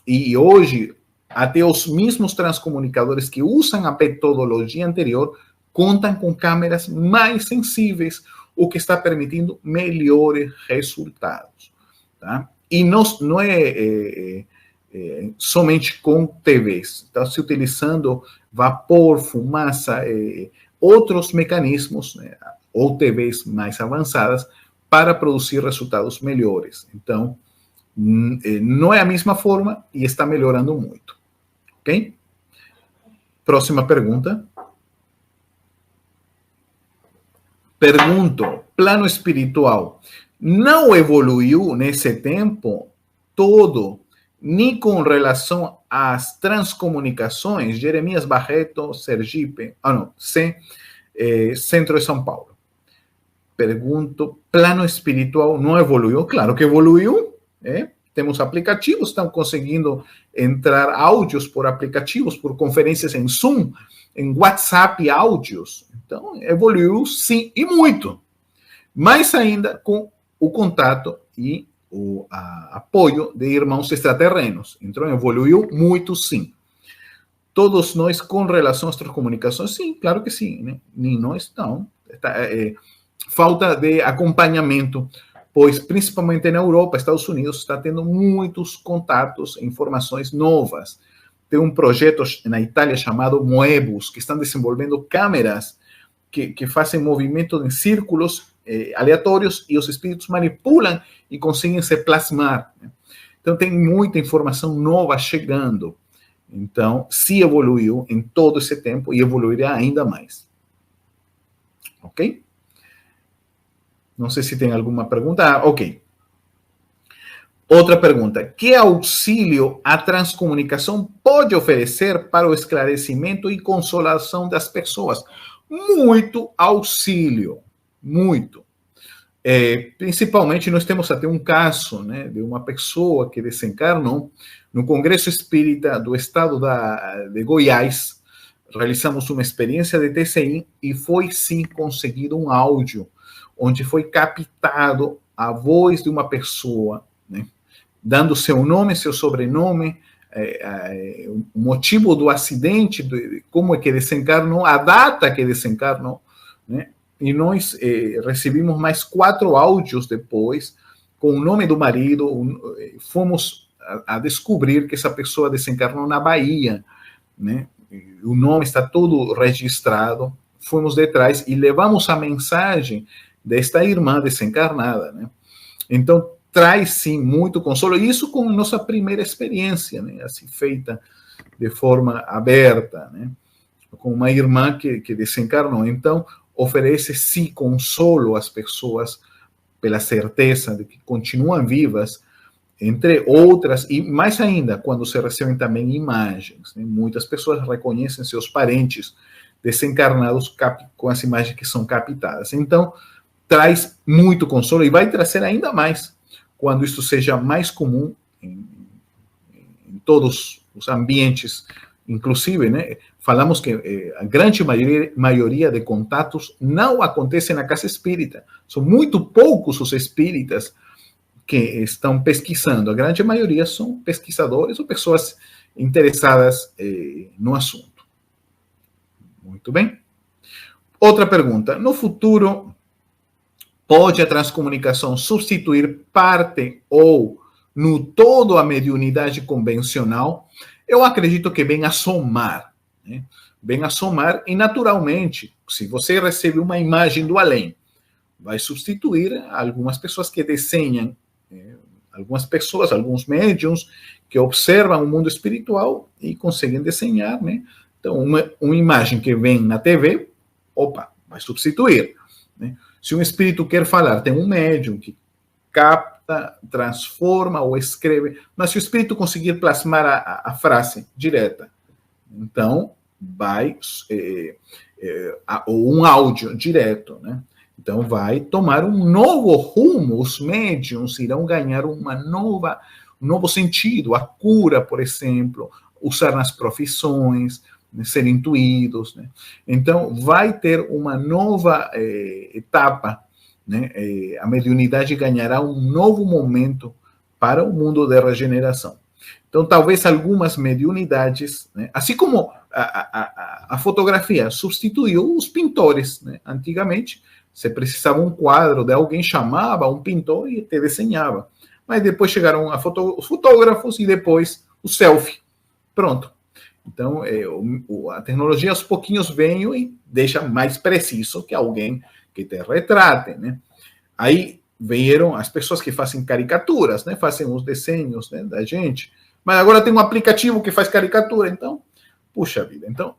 E hoje, até os mesmos transcomunicadores que usam a metodologia anterior contam com câmeras mais sensíveis, o que está permitindo melhores resultados. Tá? E não é somente com TVs. Está se utilizando vapor, fumaça, outros mecanismos, né, ou TVs mais avançadas, para produzir resultados melhores. Então, não é a mesma forma e está melhorando muito. Ok? Próxima pergunta. Pergunto, plano espiritual não evoluiu nesse tempo todo, nem com relação às transcomunicações? Jeremias Barreto, Sergipe, Centro de São Paulo. Pergunto, plano espiritual não evoluiu? Claro que evoluiu. Temos aplicativos, estão conseguindo entrar áudios por aplicativos, por conferências em Zoom, em WhatsApp áudios. Então, evoluiu sim, e muito. Mais ainda com o contato e o apoio de irmãos extraterrenos. Então, evoluiu muito sim. Todos nós, com relação às comunicações, sim, claro que sim. Né? Nem nós, não. Falta de acompanhamento, pois, principalmente na Europa, Estados Unidos, está tendo muitos contatos, informações novas. Tem um projeto na Itália chamado Moebus, que estão desenvolvendo câmeras que fazem movimento em círculos aleatórios e os espíritos manipulam e conseguem se plasmar. Né? Então, tem muita informação nova chegando. Então, se evoluiu em todo esse tempo e evoluirá ainda mais. Ok? Não sei se tem alguma pergunta. Ok. Outra pergunta: que auxílio a transcomunicação pode oferecer para o esclarecimento e consolação das pessoas? Muito auxílio, muito. Principalmente, nós temos até um caso, né, de uma pessoa que desencarnou no Congresso Espírita do Estado de Goiás. Realizamos uma experiência de TCI e foi, sim, conseguido um áudio onde foi captado a voz de uma pessoa, né, dando seu nome, seu sobrenome, o motivo do acidente, como é que desencarnou, a data que desencarnou, né? E nós recebimos mais 4 áudios depois, com o nome do marido. Fomos a descobrir que essa pessoa desencarnou na Bahia, né? O nome está todo registrado. Fomos detrás e levamos a mensagem desta irmã desencarnada, né? Então, traz, sim, muito consolo. Isso com nossa primeira experiência, né? Assim, feita de forma aberta, né? Com uma irmã que desencarnou. Então, oferece, sim, consolo às pessoas pela certeza de que continuam vivas, entre outras, e mais ainda, quando se recebem também imagens, né? Muitas pessoas reconhecem seus parentes desencarnados com as imagens que são captadas. Então, traz muito consolo e vai trazer ainda mais quando isso seja mais comum em todos os ambientes, inclusive, né? Falamos que a grande maioria de contatos não acontece na casa espírita. São muito poucos os espíritas que estão pesquisando. A grande maioria são pesquisadores ou pessoas interessadas no assunto. Muito bem. Outra pergunta. No futuro, pode a transcomunicação substituir parte ou no todo a mediunidade convencional? Eu acredito que vem a somar, né? Vem a somar e, naturalmente, se você recebe uma imagem do além, vai substituir algumas pessoas que desenham, algumas pessoas, alguns médiums que observam o mundo espiritual e conseguem desenhar, né? Então, uma imagem que vem na TV, opa, vai substituir, né? Se um espírito quer falar, tem um médium que capta, transforma ou escreve, mas se o espírito conseguir plasmar a frase direta, então vai ou um áudio direto, né? Então vai tomar um novo rumo, os médiums irão ganhar um novo sentido, a cura, por exemplo, usar nas profissões, né, ser intuídos, né? Então vai ter uma nova etapa, né? A mediunidade ganhará um novo momento para o mundo da regeneração. Então, talvez algumas mediunidades, né, assim como a fotografia substituiu os pintores, né? Antigamente, você precisava um quadro de alguém, chamava um pintor e te desenhava. Mas depois chegaram os fotógrafos e depois o selfie. Pronto. Então, a tecnologia aos pouquinhos vem e deixa mais preciso que alguém que te retrate, né? Aí vieram as pessoas que fazem caricaturas, né? Fazem os desenhos, né, da gente. Mas agora tem um aplicativo que faz caricatura, então, puxa vida. Então,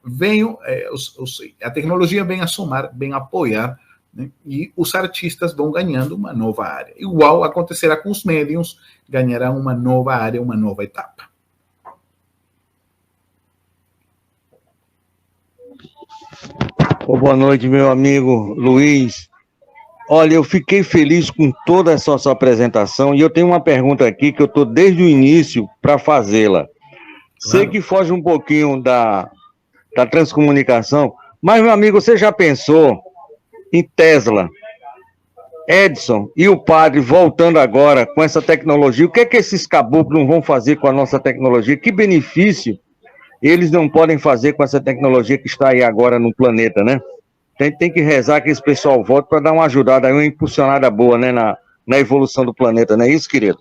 a tecnologia vem a somar, vem a apoiar, né? E os artistas vão ganhando uma nova área. Igual acontecerá com os médiums, ganharão uma nova área, uma nova etapa. Boa noite, meu amigo Luiz. Olha, eu fiquei feliz com toda essa sua apresentação e eu tenho uma pergunta aqui que eu estou desde o início para fazê-la. Claro. Sei que foge um pouquinho da transcomunicação, mas, meu amigo, você já pensou em Tesla, Edison e o padre voltando agora com essa tecnologia? O que é que esses caboclos não vão fazer com a nossa tecnologia? Que benefício eles não podem fazer com essa tecnologia que está aí agora no planeta, né? Tem que rezar que esse pessoal volte para dar uma ajudada, uma impulsionada boa, né, na evolução do planeta, não é isso, querido?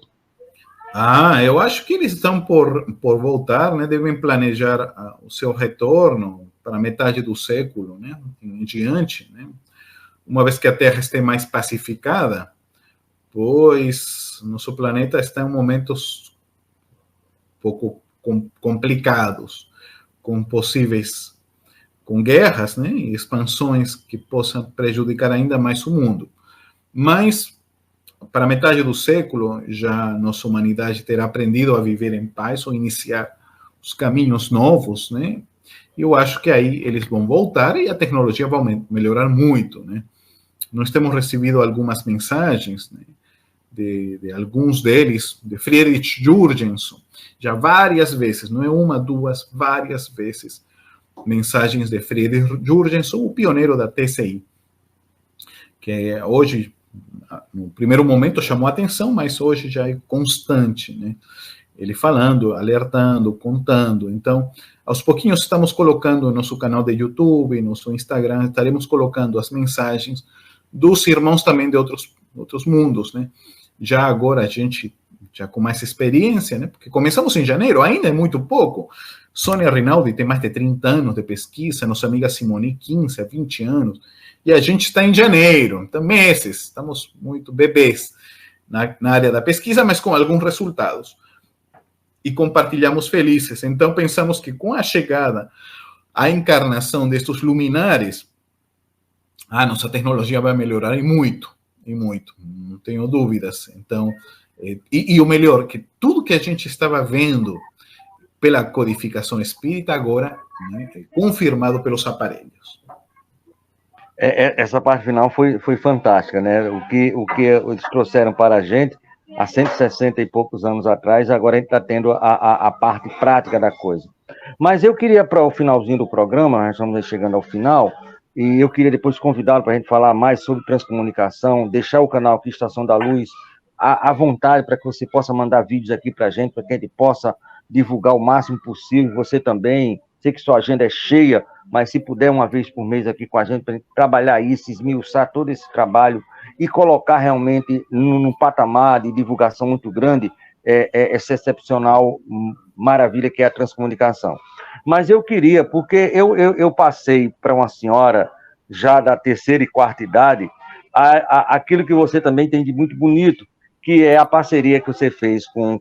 Eu acho que eles estão por voltar, né? Devem planejar o seu retorno para metade do século, né? Em diante, né? Uma vez que a Terra esteja mais pacificada, pois nosso planeta está em momentos pouco complicados, com guerras, né, e expansões que possam prejudicar ainda mais o mundo. Mas para metade do século, já nossa humanidade terá aprendido a viver em paz ou iniciar os caminhos novos, né? E eu acho que aí eles vão voltar e a tecnologia vai melhorar muito, né? Nós temos recebido algumas mensagens, né, de alguns deles, de Friedrich Jürgensen, já várias vezes, não é uma, duas, várias vezes, mensagens de Friedrich Jürgensen, o pioneiro da TCI, que hoje, no primeiro momento, chamou a atenção, mas hoje já é constante, né? Ele falando, alertando, contando. Então, aos pouquinhos estamos colocando no nosso canal de YouTube, no nosso Instagram, estaremos colocando as mensagens dos irmãos também de outros mundos, né? Já agora a gente, já com mais experiência, né? Porque começamos em janeiro, ainda é muito pouco. Sônia Rinaldi tem mais de 30 anos de pesquisa, nossa amiga Simone, 15 a 20 anos, e a gente está em janeiro, então meses, estamos muito bebês na área da pesquisa, mas com alguns resultados. E compartilhamos felizes. Então, pensamos que com a chegada, a encarnação destes luminares, a nossa tecnologia vai melhorar e muito, não tenho dúvidas. Então, e o melhor, que tudo que a gente estava vendo pela codificação espírita, agora, né, é confirmado pelos aparelhos. Essa parte final foi fantástica, né? O que eles trouxeram para a gente há 160 e poucos anos atrás, agora a gente está tendo a parte prática da coisa. Mas eu queria, para o finalzinho do programa, nós estamos chegando ao final, e eu queria depois convidá-lo para a gente falar mais sobre transcomunicação, deixar o canal aqui, Estação da Luz, à vontade, para que você possa mandar vídeos aqui para a gente, para que a gente possa divulgar o máximo possível. Você também, sei que sua agenda é cheia, mas se puder uma vez por mês aqui com a gente, para a gente trabalhar isso, esmiuçar todo esse trabalho e colocar realmente num patamar de divulgação muito grande, essa excepcional maravilha que é a transcomunicação. Mas eu queria, porque eu passei para uma senhora já da terceira e quarta idade, aquilo que você também tem de muito bonito, que é a parceria que você fez com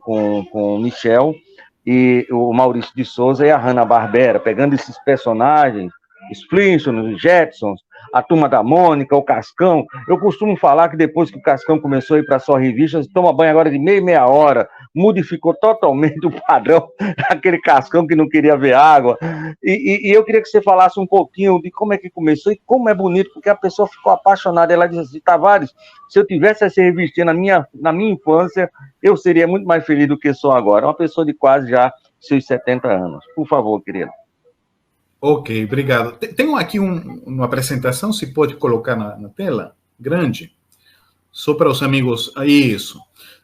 o Michel e o Maurício de Souza e a Hanna-Barbera, pegando esses personagens, os Flintstones, os Jetsons, a Turma da Mônica, o Cascão. Eu costumo falar que depois que o Cascão começou a ir para a sua revista, toma banho agora de meia hora, modificou totalmente o padrão, aquele Cascão que não queria ver água. E eu queria que você falasse um pouquinho de como é que começou e como é bonito, porque a pessoa ficou apaixonada. Ela disse assim: Tavares, se eu tivesse essa revistinha na minha infância, eu seria muito mais feliz do que sou agora. Uma pessoa de quase já seus 70 anos. Por favor, querido. Ok, obrigado. Tenho aqui uma apresentação, se pode colocar na tela, grande, só para os amigos. Isso.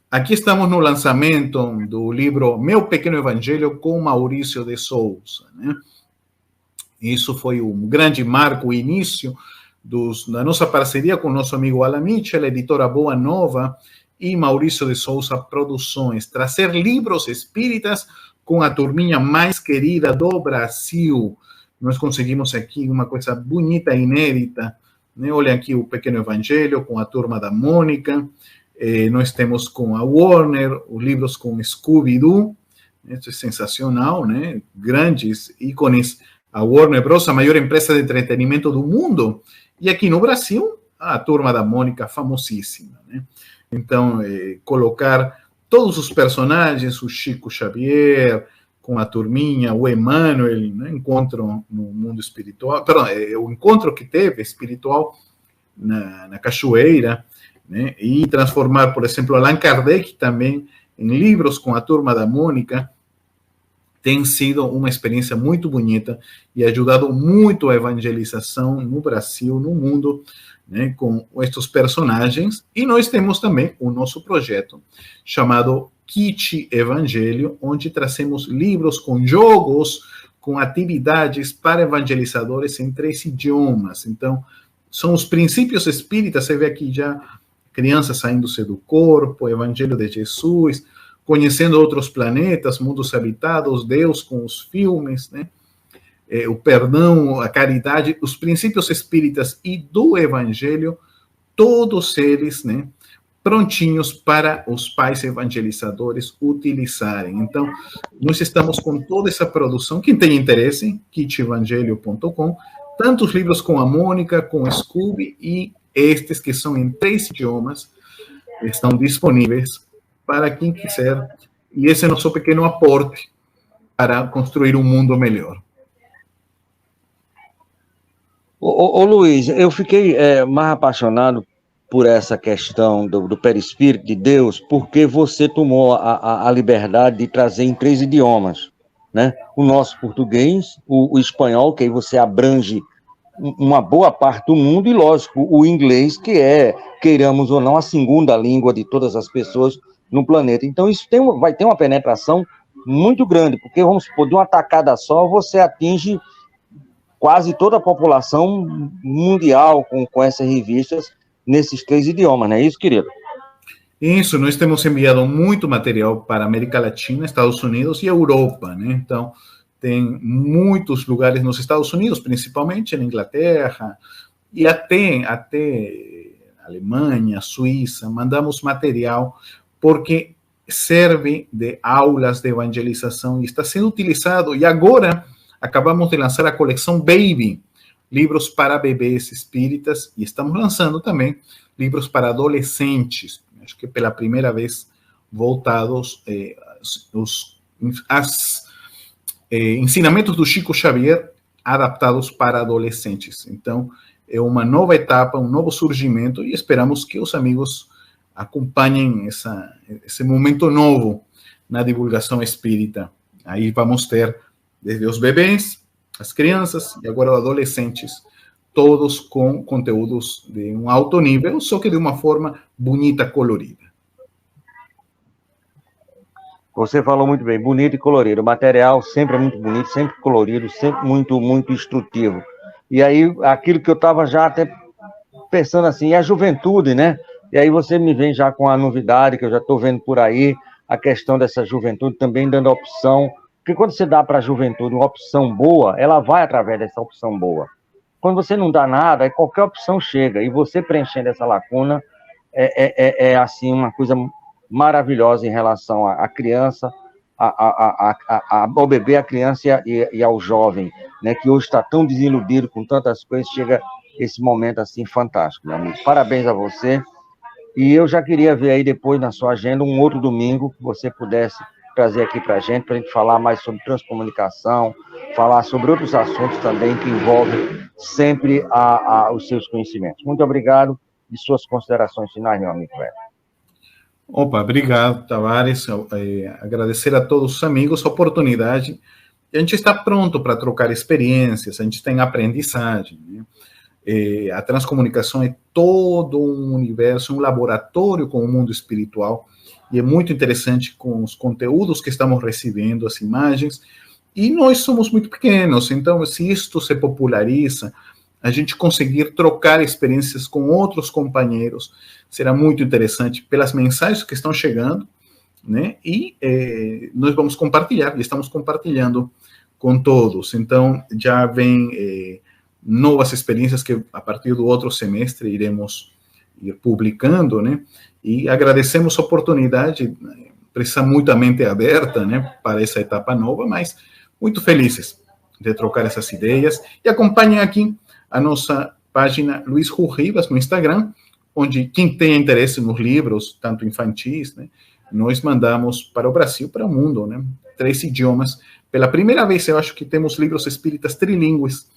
Aqui estamos no lançamento do livro Meu Pequeno Evangelho com Maurício de Souza, né? Isso foi um grande marco, o início da nossa parceria com o nosso amigo Alan Mitchell, a editora Boa Nova e Maurício de Souza Produções. Trazer livros espíritas com a turminha mais querida do Brasil. Nós conseguimos aqui uma coisa bonita, inédita, né? Olha aqui o Pequeno Evangelho com a Turma da Mônica. Nós temos com a Warner os livros com Scooby-Doo. Isso é sensacional, né? Grandes ícones. A Warner Bros., a maior empresa de entretenimento do mundo. E aqui no Brasil, a Turma da Mônica, famosíssima, né? Então, colocar todos os personagens, o Chico Xavier, com a turminha, o Emmanuel, né, encontro no mundo espiritual, perdão, o encontro que teve espiritual na cachoeira, né, e transformar, por exemplo, Allan Kardec também em livros com a Turma da Mônica, tem sido uma experiência muito bonita e ajudado muito a evangelização no Brasil, no mundo, né, com estes personagens. E nós temos também o nosso projeto chamado Kit Evangelho, onde trazemos livros com jogos, com atividades para evangelizadores em 3 idiomas. Então, são os princípios espíritas, você vê aqui já crianças saindo-se do corpo, Evangelho de Jesus, conhecendo outros planetas, mundos habitados, Deus com os filmes, né? O perdão, a caridade, os princípios espíritas e do Evangelho, todos eles, né, prontinhos para os pais evangelizadores utilizarem. Então, nós estamos com toda essa produção. Quem tem interesse, kitevangelho.com, tantos livros com a Mônica, com o Scooby, e estes que são em 3 idiomas, estão disponíveis para quem quiser, e esse é nosso pequeno aporte para construir um mundo melhor. Ô Luiz, eu fiquei mais apaixonado por essa questão do perispírito de Deus, porque você tomou a liberdade de trazer em 3 idiomas, né? O nosso português, o espanhol, que aí você abrange uma boa parte do mundo, e, lógico, o inglês, que é, queiramos ou não, a segunda língua de todas as pessoas no planeta. Então, isso vai ter uma penetração muito grande, porque, vamos supor, de uma tacada só, você atinge quase toda a população mundial com essas revistas nesses 3 idiomas, não é isso, querido? Isso, nós temos enviado muito material para a América Latina, Estados Unidos e Europa, né? Então, tem muitos lugares nos Estados Unidos, principalmente na Inglaterra, e até Alemanha, Suíça, mandamos material, porque serve de aulas de evangelização e está sendo utilizado. E agora, acabamos de lançar a coleção Baby, livros para bebês espíritas, e estamos lançando também livros para adolescentes, acho que pela primeira vez voltados ensinamentos do Chico Xavier adaptados para adolescentes. Então, é uma nova etapa, um novo surgimento, e esperamos que os amigos acompanhem esse momento novo na divulgação espírita. Aí vamos ter desde os bebês, as crianças e agora os adolescentes, todos com conteúdos de um alto nível, só que de uma forma bonita, colorida. Você falou muito bem, bonito e colorido. O material sempre é muito bonito, sempre colorido, sempre muito, muito instrutivo. E aí, aquilo que eu estava já até pensando assim, é a juventude, né? E aí você me vem já com a novidade, que eu já estou vendo por aí, a questão dessa juventude também dando opção. Porque quando você dá para a juventude uma opção boa, ela vai através dessa opção boa. Quando você não dá nada, qualquer opção chega. E você preenchendo essa lacuna assim, uma coisa maravilhosa em relação à criança, ao bebê, à criança e ao jovem, né, que hoje está tão desiludido com tantas coisas, chega esse momento assim fantástico, meu amigo. Parabéns a você. E eu já queria ver aí depois na sua agenda um outro domingo que você pudesse trazer aqui para a gente falar mais sobre transcomunicação, falar sobre outros assuntos também que envolvem sempre os seus conhecimentos. Muito obrigado e suas considerações finais, meu amigo velho. Opa, obrigado, Tavares. Agradecer a todos os amigos a oportunidade. A gente está pronto para trocar experiências, a gente tem aprendizagem, né? A transcomunicação é todo um universo, um laboratório com o mundo espiritual, e é muito interessante com os conteúdos que estamos recebendo, as imagens, e nós somos muito pequenos, então se isto se populariza, a gente conseguir trocar experiências com outros companheiros, será muito interessante pelas mensagens que estão chegando, né? E nós vamos compartilhar, e estamos compartilhando com todos. Então, já vem novas experiências que a partir do outro semestre iremos ir publicando, né? E agradecemos a oportunidade, precisa muita mente aberta, né, para essa etapa nova, mas muito felizes de trocar essas ideias. E acompanhem aqui a nossa página Luiz Ru Rivas no Instagram, onde quem tem interesse nos livros, tanto infantis, né, nós mandamos para o Brasil, para o mundo, né, 3 idiomas. Pela primeira vez, eu acho que temos livros espíritas trilingües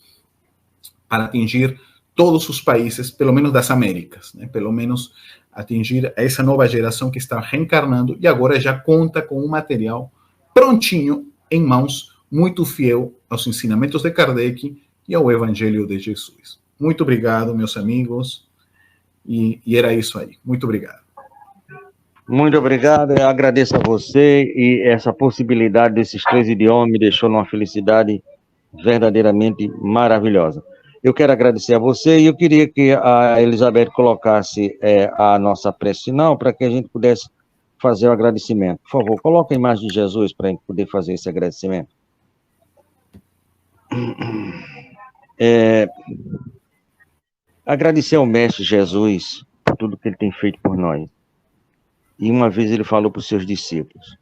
para atingir todos os países, pelo menos das Américas, né, pelo menos atingir essa nova geração que está reencarnando e agora já conta com um material prontinho, em mãos, muito fiel aos ensinamentos de Kardec e ao Evangelho de Jesus. Muito obrigado, meus amigos, e era isso aí. Muito obrigado. Muito obrigado, eu agradeço a você, e essa possibilidade desses 3 idiomas me deixou numa felicidade verdadeiramente maravilhosa. Eu quero agradecer a você, e eu queria que a Elizabeth colocasse a nossa prece final para que a gente pudesse fazer o agradecimento. Por favor, coloque a imagem de Jesus para a gente poder fazer esse agradecimento. Agradecer ao Mestre Jesus por tudo que ele tem feito por nós. E uma vez ele falou para os seus discípulos: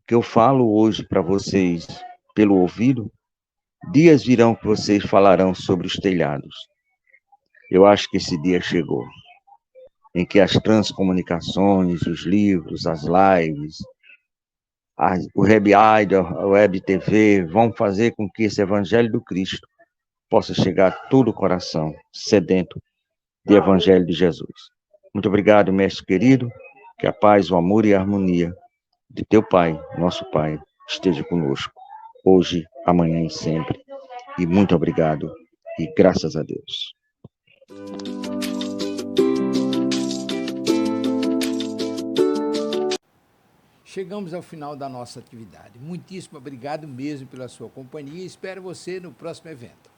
que eu falo hoje para vocês pelo ouvido, dias virão que vocês falarão sobre os telhados. Eu acho que esse dia chegou. em que as transcomunicações, os livros, as lives, o Web Idol, a Web TV vão fazer com que esse Evangelho do Cristo possa chegar a todo o coração sedento de Evangelho de Jesus. Muito obrigado, mestre querido, que a paz, o amor e a harmonia de teu Pai, nosso Pai, esteja conosco, hoje, amanhã e sempre. E muito obrigado, e graças a Deus. Chegamos ao final da nossa atividade. Muitíssimo obrigado mesmo pela sua companhia e espero você no próximo evento.